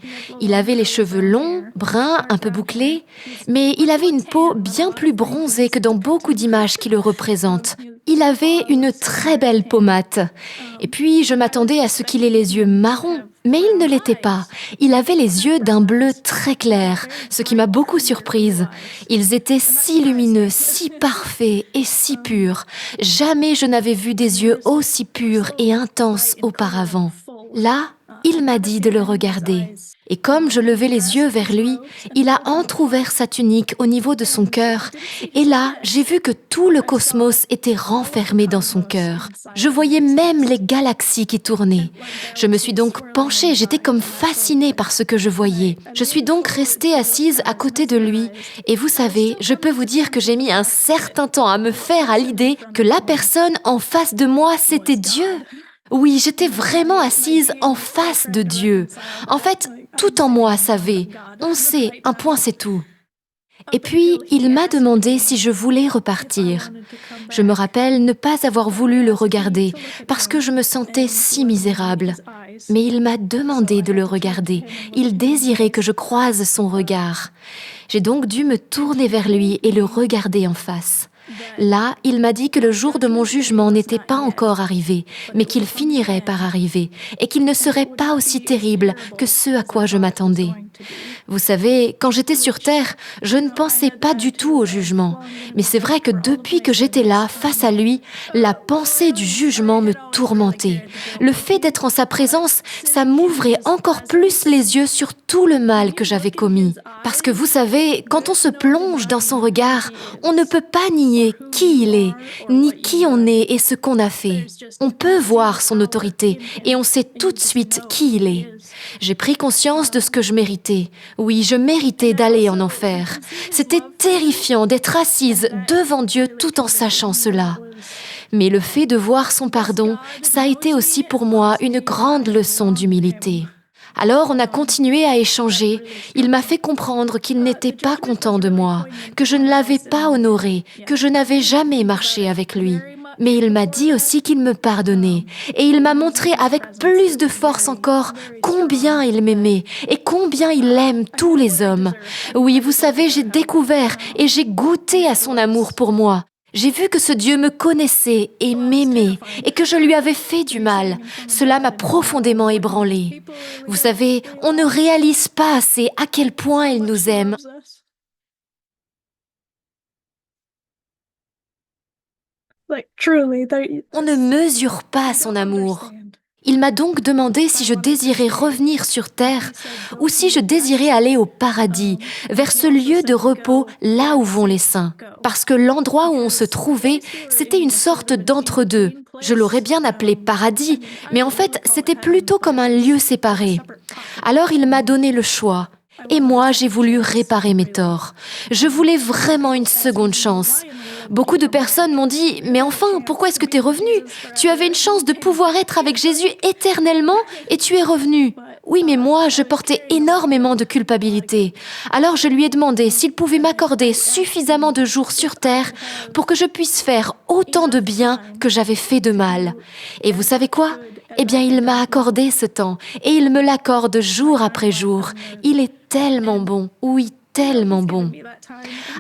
Il avait les cheveux longs, bruns, un peu bouclés, mais il avait une peau bien plus bronzée que dans beaucoup d'images qui le représentent. Il avait une très belle pommade. Et puis, je m'attendais à ce qu'il ait les yeux marrons, mais il ne l'était pas. Il avait les yeux d'un bleu très clair, ce qui m'a beaucoup surprise. Ils étaient si lumineux, si parfaits et si purs. Jamais je n'avais vu des yeux aussi purs et intenses auparavant. Là, il m'a dit de le regarder. Et comme je levais les yeux vers lui, il a entrouvert sa tunique au niveau de son cœur. Et là, j'ai vu que tout le cosmos était renfermé dans son cœur. Je voyais même les galaxies qui tournaient. Je me suis donc penchée, j'étais comme fascinée par ce que je voyais. Je suis donc restée assise à côté de lui. Et vous savez, je peux vous dire que j'ai mis un certain temps à me faire à l'idée que la personne en face de moi, c'était Dieu. Oui, j'étais vraiment assise en face de Dieu. En fait, tout en moi savait. On sait, un point c'est tout. Et puis, il m'a demandé si je voulais repartir. Je me rappelle ne pas avoir voulu le regarder parce que je me sentais si misérable. Mais il m'a demandé de le regarder. Il désirait que je croise son regard. J'ai donc dû me tourner vers lui et le regarder en face. Là, il m'a dit que le jour de mon jugement n'était pas encore arrivé, mais qu'il finirait par arriver et qu'il ne serait pas aussi terrible que ce à quoi je m'attendais. Vous savez, quand j'étais sur Terre, je ne pensais pas du tout au jugement. Mais c'est vrai que depuis que j'étais là, face à lui, la pensée du jugement me tourmentait. Le fait d'être en sa présence, ça m'ouvrait encore plus les yeux sur tout le mal que j'avais commis. Parce que vous savez, quand on se plonge dans son regard, on ne peut pas nier qui il est, ni qui on est et ce qu'on a fait. On peut voir son autorité et on sait tout de suite qui il est. J'ai pris conscience de ce que je méritais. Oui, je méritais d'aller en enfer. C'était terrifiant d'être assise devant Dieu tout en sachant cela. Mais le fait de voir son pardon, ça a été aussi pour moi une grande leçon d'humilité. Alors on a continué à échanger. Il m'a fait comprendre qu'il n'était pas content de moi, que je ne l'avais pas honoré, que je n'avais jamais marché avec lui. Mais il m'a dit aussi qu'il me pardonnait. Et il m'a montré avec plus de force encore combien il m'aimait et combien il aime tous les hommes. Oui, vous savez, j'ai découvert et j'ai goûté à son amour pour moi. J'ai vu que ce Dieu me connaissait et m'aimait et que je lui avais fait du mal. Cela m'a profondément ébranlée. Vous savez, on ne réalise pas assez à quel point il nous aime. On ne mesure pas son amour. Il m'a donc demandé si je désirais revenir sur terre ou si je désirais aller au paradis, vers ce lieu de repos là où vont les saints. Parce que l'endroit où on se trouvait, c'était une sorte d'entre-deux. Je l'aurais bien appelé paradis, mais en fait, c'était plutôt comme un lieu séparé. Alors il m'a donné le choix. Et moi, j'ai voulu réparer mes torts. Je voulais vraiment une seconde chance. Beaucoup de personnes m'ont dit « Mais enfin, pourquoi est-ce que tu es revenu? Tu avais une chance de pouvoir être avec Jésus éternellement et tu es revenu. » Oui, mais moi, je portais énormément de culpabilité. Alors je lui ai demandé s'il pouvait m'accorder suffisamment de jours sur terre pour que je puisse faire autant de bien que j'avais fait de mal. Et vous savez quoi? Eh bien, il m'a accordé ce temps et il me l'accorde jour après jour. Il est tellement bon, oui, tellement bon.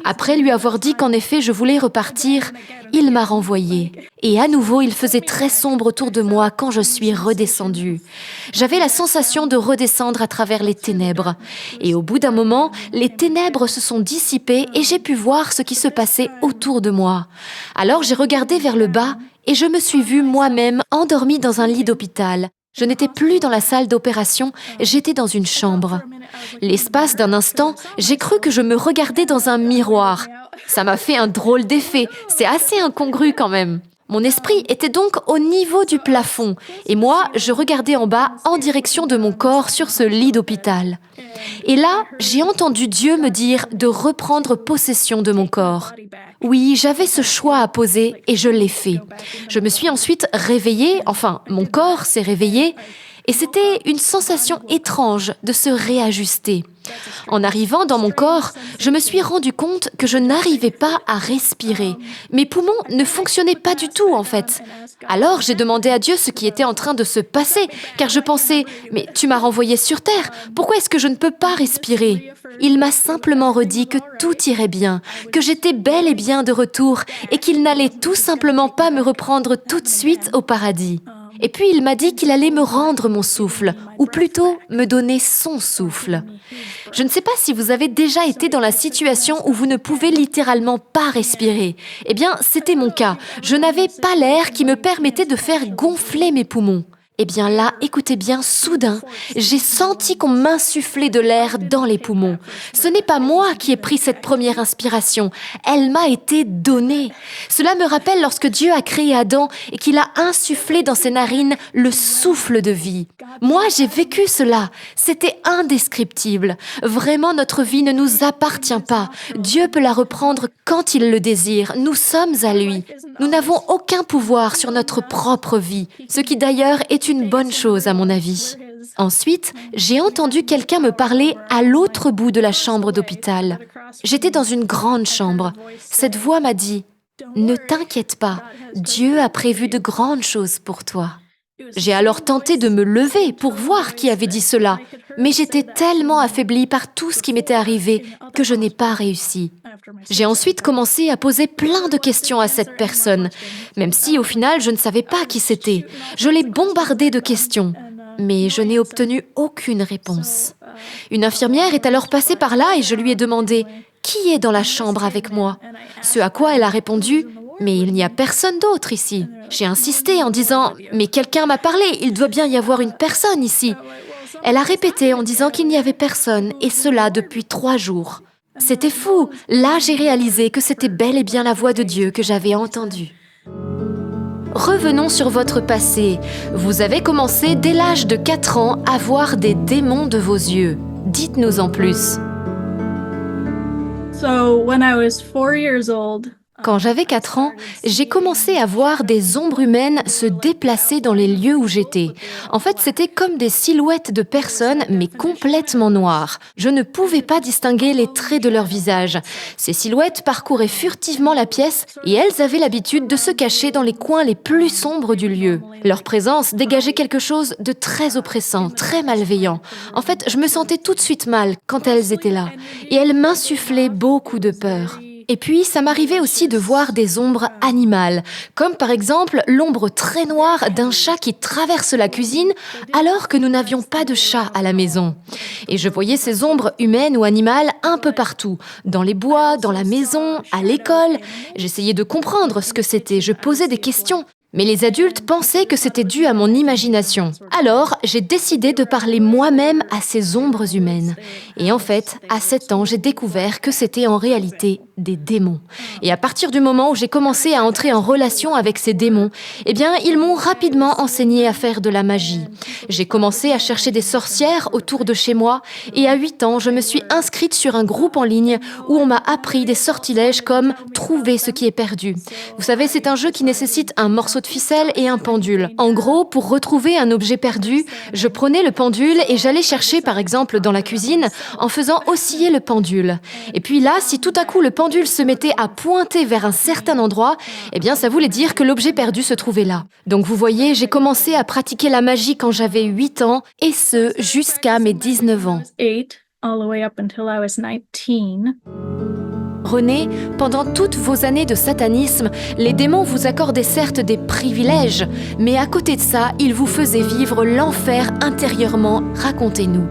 Après lui avoir dit qu'en effet je voulais repartir, il m'a renvoyée. Et à nouveau, il faisait très sombre autour de moi quand je suis redescendue. J'avais la sensation de redescendre à travers les ténèbres. Et au bout d'un moment, les ténèbres se sont dissipées et j'ai pu voir ce qui se passait autour de moi. Alors j'ai regardé vers le bas et je me suis vue moi-même endormie dans un lit d'hôpital. Je n'étais plus dans la salle d'opération, j'étais dans une chambre. L'espace d'un instant, j'ai cru que je me regardais dans un miroir. Ça m'a fait un drôle d'effet, c'est assez incongru quand même. Mon esprit était donc au niveau du plafond et moi, je regardais en bas en direction de mon corps sur ce lit d'hôpital. Et là, j'ai entendu Dieu me dire de reprendre possession de mon corps. Oui, j'avais ce choix à poser et je l'ai fait. Je me suis ensuite réveillée, enfin, mon corps s'est réveillé et c'était une sensation étrange de se réajuster. En arrivant dans mon corps, je me suis rendu compte que je n'arrivais pas à respirer. Mes poumons ne fonctionnaient pas du tout en fait. Alors j'ai demandé à Dieu ce qui était en train de se passer, car je pensais « Mais tu m'as renvoyé sur terre, pourquoi est-ce que je ne peux pas respirer ?» Il m'a simplement redit que tout irait bien, que j'étais bel et bien de retour et qu'il n'allait tout simplement pas me reprendre tout de suite au paradis. Et puis il m'a dit qu'il allait me rendre mon souffle, ou plutôt me donner son souffle. Je ne sais pas si vous avez déjà été dans la situation où vous ne pouvez littéralement pas respirer. Eh bien, c'était mon cas. Je n'avais pas l'air qui me permettait de faire gonfler mes poumons. Eh bien là, écoutez bien, soudain, j'ai senti qu'on m'insufflait de l'air dans les poumons. Ce n'est pas moi qui ai pris cette première inspiration, elle m'a été donnée. Cela me rappelle lorsque Dieu a créé Adam et qu'il a insufflé dans ses narines le souffle de vie. Moi, j'ai vécu cela, c'était indescriptible. Vraiment, notre vie ne nous appartient pas. Dieu peut la reprendre quand il le désire, nous sommes à lui. Nous n'avons aucun pouvoir sur notre propre vie, ce qui d'ailleurs est une bonne chose à mon avis. Ensuite, j'ai entendu quelqu'un me parler à l'autre bout de la chambre d'hôpital. J'étais dans une grande chambre. Cette voix m'a dit « Ne t'inquiète pas, Dieu a prévu de grandes choses pour toi. » J'ai alors tenté de me lever pour voir qui avait dit cela, mais j'étais tellement affaiblie par tout ce qui m'était arrivé que je n'ai pas réussi. J'ai ensuite commencé à poser plein de questions à cette personne, même si au final je ne savais pas qui c'était. Je l'ai bombardée de questions, mais je n'ai obtenu aucune réponse. Une infirmière est alors passée par là et je lui ai demandé « Qui est dans la chambre avec moi ?» Ce à quoi elle a répondu « Mais il n'y a personne d'autre ici. » J'ai insisté en disant « Mais quelqu'un m'a parlé, il doit bien y avoir une personne ici. » Elle a répété en disant qu'il n'y avait personne, et cela depuis 3 jours. C'était fou. Là, j'ai réalisé que c'était bel et bien la voix de Dieu que j'avais entendue. Revenons sur votre passé. Vous avez commencé dès l'âge de 4 ans à voir des démons de vos yeux. Dites-nous en plus. So when I was 4 years old, Quand j'avais 4 ans, j'ai commencé à voir des ombres humaines se déplacer dans les lieux où j'étais. En fait, c'était comme des silhouettes de personnes, mais complètement noires. Je ne pouvais pas distinguer les traits de leur visage. Ces silhouettes parcouraient furtivement la pièce et elles avaient l'habitude de se cacher dans les coins les plus sombres du lieu. Leur présence dégageait quelque chose de très oppressant, très malveillant. En fait, je me sentais tout de suite mal quand elles étaient là et elles m'insufflaient beaucoup de peur. Et puis, ça m'arrivait aussi de voir des ombres animales, comme par exemple l'ombre très noire d'un chat qui traverse la cuisine alors que nous n'avions pas de chat à la maison. Et je voyais ces ombres humaines ou animales un peu partout, dans les bois, dans la maison, à l'école. J'essayais de comprendre ce que c'était, je posais des questions. Mais les adultes pensaient que c'était dû à mon imagination. Alors, j'ai décidé de parler moi-même à ces ombres humaines. Et en fait, à 7 ans, j'ai découvert que c'était en réalité des démons. Et à partir du moment où j'ai commencé à entrer en relation avec ces démons, eh bien, ils m'ont rapidement enseigné à faire de la magie. J'ai commencé à chercher des sorcières autour de chez moi et à 8 ans, je me suis inscrite sur un groupe en ligne où on m'a appris des sortilèges comme « trouver ce qui est perdu ». Vous savez, c'est un jeu qui nécessite un morceau de ficelle et un pendule. En gros, pour retrouver un objet perdu, je prenais le pendule et j'allais chercher par exemple dans la cuisine en faisant osciller le pendule. Et puis là, si tout à coup le pendule se mettait à pointer vers un certain endroit, eh bien ça voulait dire que l'objet perdu se trouvait là. Donc vous voyez, j'ai commencé à pratiquer la magie quand j'avais 8 ans et ce jusqu'à mes 19 ans. 8 all the way up until I was 19. René, pendant toutes vos années de satanisme, les démons vous accordaient certes des privilèges, mais à côté de ça, ils vous faisaient vivre l'enfer intérieurement. Racontez-nous.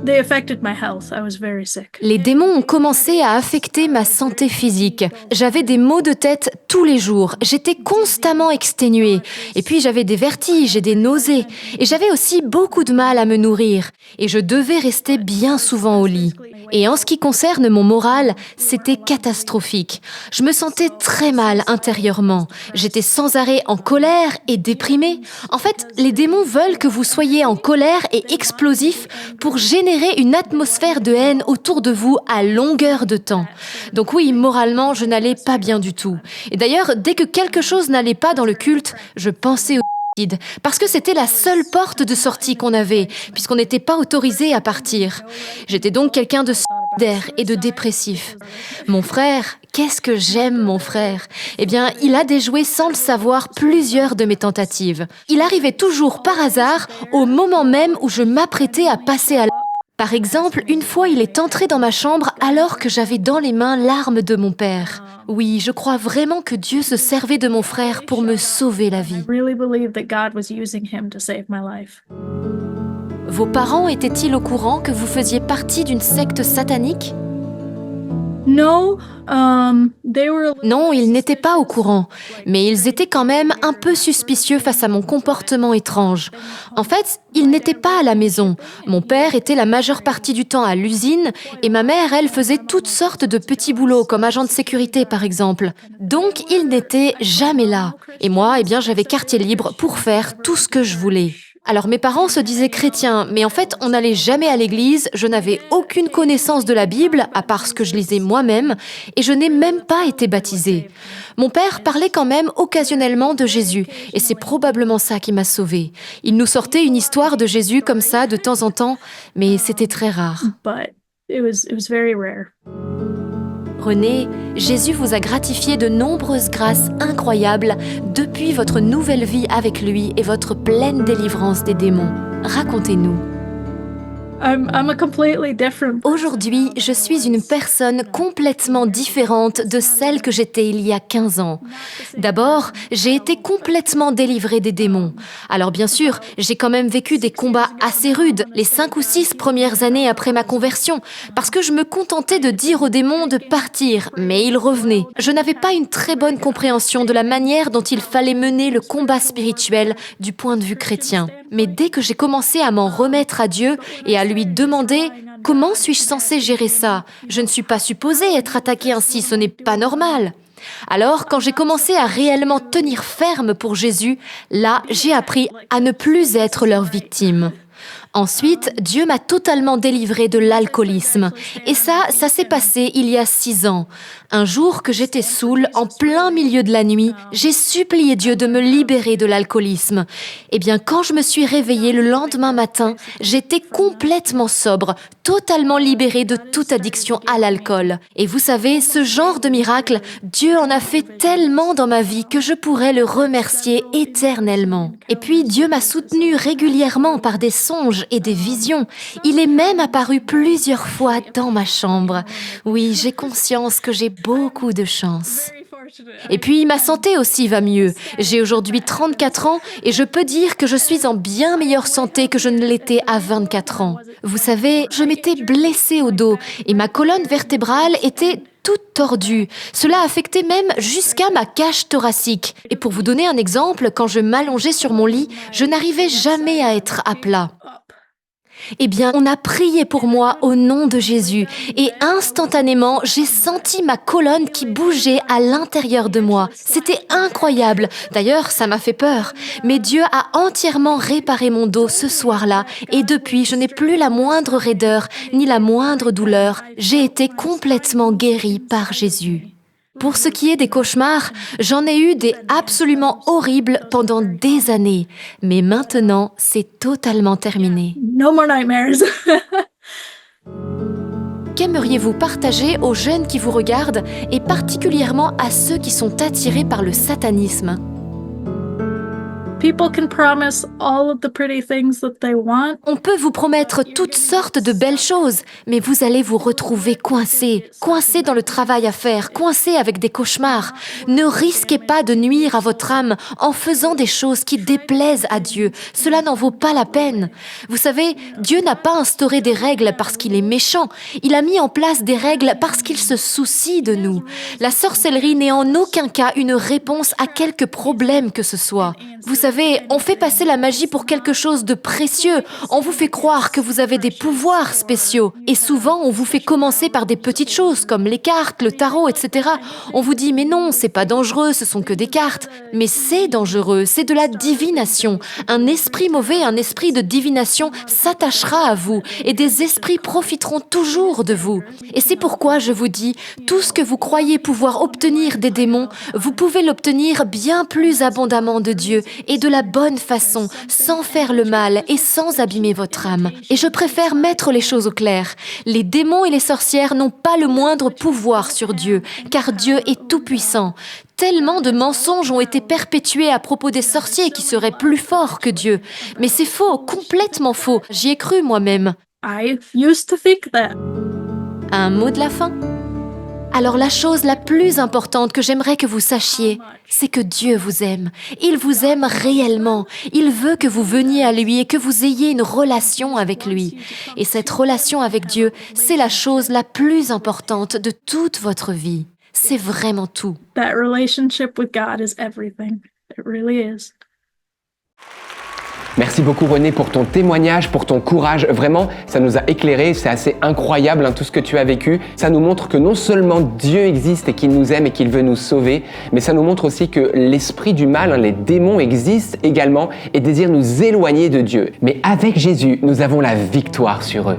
They affected my health. I was very sick. Les démons ont commencé à affecter ma santé physique. J'avais des maux de tête tous les jours. J'étais constamment exténuée. Et puis j'avais des vertiges et des nausées. Et j'avais aussi beaucoup de mal à me nourrir. Et je devais rester bien souvent au lit. Et en ce qui concerne mon moral, c'était catastrophique. Je me sentais très mal intérieurement. J'étais sans arrêt en colère et déprimée. En fait, les démons veulent que vous soyez en colère et explosif pour générer une atmosphère de haine autour de vous à longueur de temps. Donc oui, moralement, je n'allais pas bien du tout. Et d'ailleurs, dès que quelque chose n'allait pas dans le culte, je pensais au suicide, parce que c'était la seule porte de sortie qu'on avait, puisqu'on n'était pas autorisé à partir. J'étais donc quelqu'un de suicidaire et de dépressif. Mon frère, qu'est-ce que j'aime mon frère? Eh bien, il a déjoué sans le savoir plusieurs de mes tentatives. Il arrivait toujours par hasard au moment même où je m'apprêtais à passer à l'acte. Par exemple, une fois, il est entré dans ma chambre alors que j'avais dans les mains l'arme de mon père. Oui, je crois vraiment que Dieu se servait de mon frère pour me sauver la vie. I really believe that God was using him to save my life. Vos parents étaient-ils au courant que vous faisiez partie d'une secte satanique? No, they were. Non, ils n'étaient pas au courant, mais ils étaient quand même un peu suspicieux face à mon comportement étrange. En fait, ils n'étaient pas à la maison. Mon père était la majeure partie du temps à l'usine et ma mère, elle, faisait toutes sortes de petits boulots, comme agent de sécurité par exemple. Donc, ils n'étaient jamais là. Et moi, eh bien, j'avais quartier libre pour faire tout ce que je voulais. Alors mes parents se disaient chrétiens, mais en fait on n'allait jamais à l'église, je n'avais aucune connaissance de la Bible, à part ce que je lisais moi-même, et je n'ai même pas été baptisée. Mon père parlait quand même occasionnellement de Jésus, et c'est probablement ça qui m'a sauvée. Il nous sortait une histoire de Jésus comme ça de temps en temps, mais c'était très rare. But it was very rare. René, Jésus vous a gratifié de nombreuses grâces incroyables depuis votre nouvelle vie avec lui et votre pleine délivrance des démons. Racontez-nous. I'm a completely different. Aujourd'hui, je suis une personne complètement différente de celle que j'étais il y a 15 ans. D'abord, j'ai été complètement délivrée des démons. Alors bien sûr, j'ai quand même vécu des combats assez rudes les 5 ou 6 premières années après ma conversion, parce que je me contentais de dire aux démons de partir, mais ils revenaient. Je n'avais pas une très bonne compréhension de la manière dont il fallait mener le combat spirituel du point de vue chrétien. Mais dès que j'ai commencé à m'en remettre à Dieu et à lui demander « Comment suis-je censée gérer ça? Je ne suis pas supposée être attaquée ainsi, ce n'est pas normal. » Alors, quand j'ai commencé à réellement tenir ferme pour Jésus, là, j'ai appris à ne plus être leur victime. Ensuite, Dieu m'a totalement délivrée de l'alcoolisme. Et ça s'est passé il y a 6 ans. Un jour que j'étais saoule, en plein milieu de la nuit, j'ai supplié Dieu de me libérer de l'alcoolisme. Eh bien, quand je me suis réveillée le lendemain matin, j'étais complètement sobre, totalement libérée de toute addiction à l'alcool. Et vous savez, ce genre de miracle, Dieu en a fait tellement dans ma vie que je pourrais le remercier éternellement. Et puis, Dieu m'a soutenue régulièrement par des songes et des visions. Il est même apparu plusieurs fois dans ma chambre. Oui, j'ai conscience que j'ai beaucoup de chance. Et puis, ma santé aussi va mieux. J'ai aujourd'hui 34 ans et je peux dire que je suis en bien meilleure santé que je ne l'étais à 24 ans. Vous savez, je m'étais blessée au dos et ma colonne vertébrale était toute tordue. Cela affectait même jusqu'à ma cage thoracique. Et pour vous donner un exemple, quand je m'allongeais sur mon lit, je n'arrivais jamais à être à plat. Eh bien, on a prié pour moi au nom de Jésus et instantanément, j'ai senti ma colonne qui bougeait à l'intérieur de moi. C'était incroyable. D'ailleurs, ça m'a fait peur. Mais Dieu a entièrement réparé mon dos ce soir-là et depuis, je n'ai plus la moindre raideur ni la moindre douleur. J'ai été complètement guérie par Jésus. Pour ce qui est des cauchemars, j'en ai eu des absolument horribles pendant des années. Mais maintenant, c'est totalement terminé. No more nightmares. Qu'aimeriez-vous partager aux jeunes qui vous regardent et particulièrement à ceux qui sont attirés par le satanisme? People can promise all of the pretty things that they want. On peut vous promettre toutes sortes de belles choses, mais vous allez vous retrouver coincé dans le travail à faire, coincé avec des cauchemars. Ne risquez pas de nuire à votre âme en faisant des choses qui déplaisent à Dieu. Cela n'en vaut pas la peine. Vous savez, Dieu n'a pas instauré des règles parce qu'il est méchant. Il a mis en place des règles parce qu'il se soucie de nous. La sorcellerie n'est en aucun cas une réponse à quelque problème que ce soit. Vous savez, on fait passer la magie pour quelque chose de précieux. On vous fait croire que vous avez des pouvoirs spéciaux. Et souvent, on vous fait commencer par des petites choses comme les cartes, le tarot, etc. On vous dit, mais non, c'est pas dangereux, ce sont que des cartes. Mais c'est dangereux, c'est de la divination. Un esprit mauvais, un esprit de divination s'attachera à vous et des esprits profiteront toujours de vous. Et c'est pourquoi je vous dis, tout ce que vous croyez pouvoir obtenir des démons, vous pouvez l'obtenir bien plus abondamment de Dieu et de la bonne façon, sans faire le mal et sans abîmer votre âme. Et je préfère mettre les choses au clair. Les démons et les sorcières n'ont pas le moindre pouvoir sur Dieu, car Dieu est tout-puissant. Tellement de mensonges ont été perpétués à propos des sorciers qui seraient plus forts que Dieu. Mais c'est faux, complètement faux. J'y ai cru moi-même. I used to think that. Un mot de la fin ? Alors la chose la plus importante que j'aimerais que vous sachiez, c'est que Dieu vous aime. Il vous aime réellement. Il veut que vous veniez à lui et que vous ayez une relation avec lui. Et cette relation avec Dieu, c'est la chose la plus importante de toute votre vie. C'est vraiment tout. That relationship with God is everything. It really is. Merci beaucoup René pour ton témoignage, pour ton courage. Vraiment, ça nous a éclairés. C'est assez incroyable tout ce que tu as vécu. Ça nous montre que non seulement Dieu existe et qu'il nous aime et qu'il veut nous sauver, mais ça nous montre aussi que l'esprit du mal, les démons existent également et désirent nous éloigner de Dieu. Mais avec Jésus, nous avons la victoire sur eux.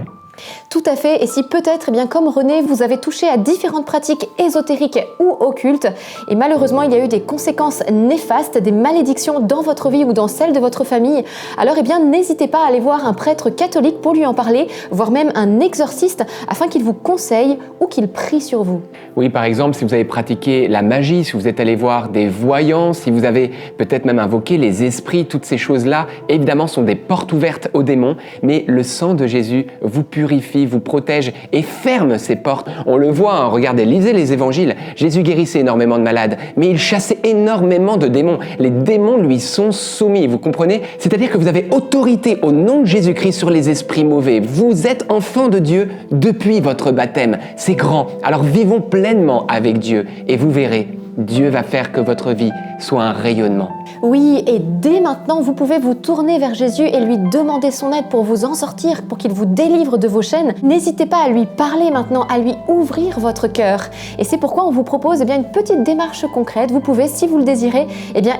Tout à fait, et si peut-être, comme René, vous avez touché à différentes pratiques ésotériques ou occultes, et malheureusement il y a eu des conséquences néfastes, des malédictions dans votre vie ou dans celle de votre famille, alors n'hésitez pas à aller voir un prêtre catholique pour lui en parler, voire même un exorciste, afin qu'il vous conseille ou qu'il prie sur vous. Oui, par exemple, si vous avez pratiqué la magie, si vous êtes allé voir des voyants, si vous avez peut-être même invoqué les esprits, toutes ces choses-là, évidemment, sont des portes ouvertes aux démons, mais le sang de Jésus vous purifie, vous protège et ferme ces portes. On le voit, regardez, lisez les évangiles. Jésus guérissait énormément de malades, mais il chassait énormément de démons. Les démons lui sont soumis, vous comprenez? C'est-à-dire que vous avez autorité au nom de Jésus-Christ sur les esprits mauvais. Vous êtes enfant de Dieu depuis votre baptême. C'est grand. Alors vivons pleinement avec Dieu et vous verrez, Dieu va faire que votre vie soit un rayonnement. Oui, et dès maintenant, vous pouvez vous tourner vers Jésus et lui demander son aide pour vous en sortir, pour qu'il vous délivre de vos chaînes. N'hésitez pas à lui parler maintenant, à lui ouvrir votre cœur. Et c'est pourquoi on vous propose une petite démarche concrète. Vous pouvez, si vous le désirez,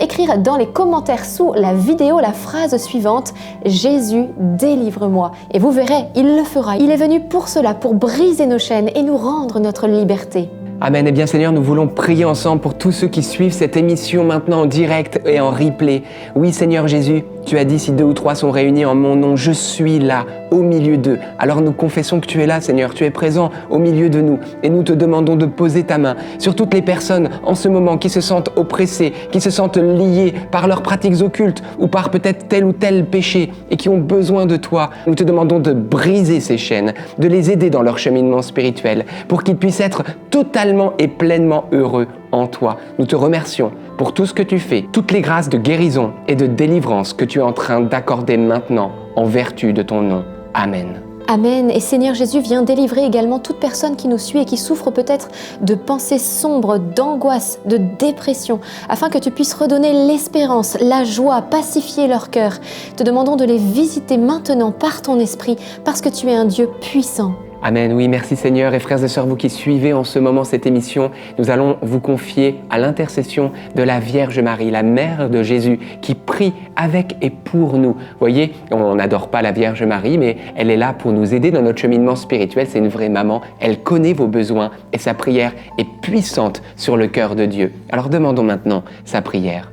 écrire dans les commentaires sous la vidéo la phrase suivante « Jésus, délivre-moi ». Et vous verrez, il le fera. Il est venu pour cela, pour briser nos chaînes et nous rendre notre liberté. Amen. Eh bien Seigneur, nous voulons prier ensemble pour tous ceux qui suivent cette émission maintenant en direct et en replay. Oui Seigneur Jésus, tu as dit si 2 ou 3 sont réunis en mon nom, je suis là au milieu d'eux. Alors nous confessons que tu es là Seigneur, tu es présent au milieu de nous et nous te demandons de poser ta main sur toutes les personnes en ce moment qui se sentent oppressées, qui se sentent liées par leurs pratiques occultes ou par peut-être tel ou tel péché et qui ont besoin de toi. Nous te demandons de briser ces chaînes, de les aider dans leur cheminement spirituel pour qu'ils puissent être totalement et pleinement heureux en toi. Nous te remercions pour tout ce que tu fais, toutes les grâces de guérison et de délivrance que tu es en train d'accorder maintenant en vertu de ton nom. Amen. Amen. Et Seigneur Jésus, viens délivrer également toute personne qui nous suit et qui souffre peut-être de pensées sombres, d'angoisse, de dépression, afin que tu puisses redonner l'espérance, la joie, pacifier leur cœur. Te demandons de les visiter maintenant par ton esprit, parce que tu es un Dieu puissant. Amen, oui, merci Seigneur. Et frères et sœurs, vous qui suivez en ce moment cette émission, nous allons vous confier à l'intercession de la Vierge Marie, la mère de Jésus, qui prie avec et pour nous. Vous voyez, on n'adore pas la Vierge Marie, mais elle est là pour nous aider dans notre cheminement spirituel. C'est une vraie maman, elle connaît vos besoins et sa prière est puissante sur le cœur de Dieu. Alors demandons maintenant sa prière.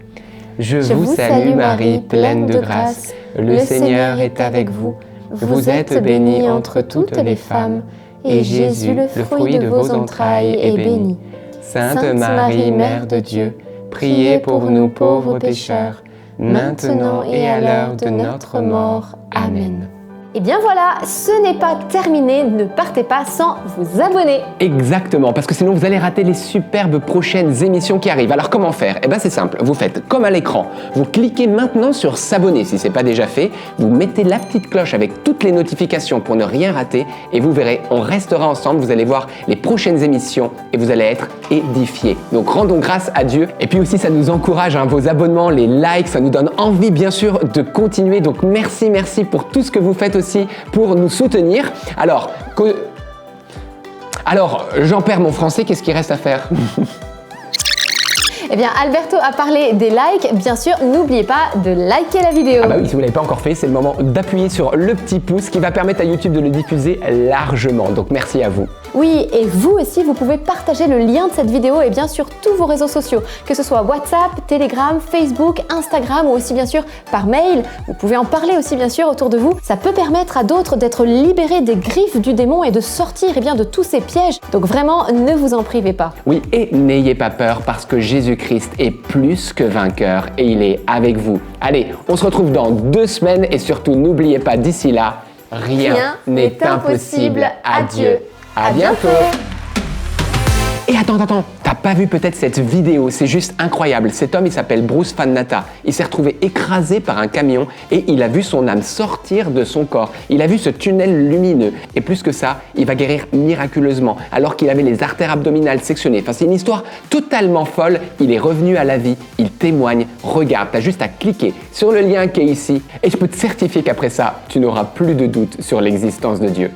Je vous salue Marie, pleine de grâce, le Seigneur est avec vous. Vous êtes bénie entre toutes les femmes, et Jésus, le fruit de vos entrailles, est béni. Sainte Marie, Mère de Dieu, priez pour nous pauvres pécheurs, maintenant et à l'heure de notre mort. Amen. Et bien voilà, ce n'est pas terminé, ne partez pas sans vous abonner. Exactement, parce que sinon vous allez rater les superbes prochaines émissions qui arrivent. Alors comment faire? Eh bien c'est simple, vous faites comme à l'écran. Vous cliquez maintenant sur s'abonner si ce n'est pas déjà fait. Vous mettez la petite cloche avec toutes les notifications pour ne rien rater. Et vous verrez, on restera ensemble, vous allez voir les prochaines émissions et vous allez être édifiés. Donc rendons grâce à Dieu. Et puis aussi ça nous encourage, vos abonnements, les likes, ça nous donne envie bien sûr de continuer. Donc merci pour tout ce que vous faites aussi pour nous soutenir. Alors, j'en perds mon français, qu'est-ce qu'il reste à faire? Eh bien, Alberto a parlé des likes. Bien sûr, n'oubliez pas de liker la vidéo. Ah bah oui, si vous ne l'avez pas encore fait, c'est le moment d'appuyer sur le petit pouce qui va permettre à YouTube de le diffuser largement. Donc merci à vous. Oui, et vous aussi, vous pouvez partager le lien de cette vidéo et bien sûr tous vos réseaux sociaux, que ce soit WhatsApp, Telegram, Facebook, Instagram ou aussi bien sûr par mail. Vous pouvez en parler aussi bien sûr autour de vous. Ça peut permettre à d'autres d'être libérés des griffes du démon et de sortir de tous ces pièges. Donc vraiment, ne vous en privez pas. Oui, et n'ayez pas peur parce que Jésus-Christ est plus que vainqueur et il est avec vous. Allez, on se retrouve dans 2 semaines et surtout n'oubliez pas d'ici là, rien n'est impossible à Dieu. À bientôt. Et attends, t'as pas vu peut-être cette vidéo, c'est juste incroyable. Cet homme, il s'appelle Bruce Fannata. Il s'est retrouvé écrasé par un camion et il a vu son âme sortir de son corps. Il a vu ce tunnel lumineux. Et plus que ça, il va guérir miraculeusement alors qu'il avait les artères abdominales sectionnées. Enfin, c'est une histoire totalement folle. Il est revenu à la vie, il témoigne. Regarde, t'as juste à cliquer sur le lien qui est ici et je peux te certifier qu'après ça, tu n'auras plus de doute sur l'existence de Dieu.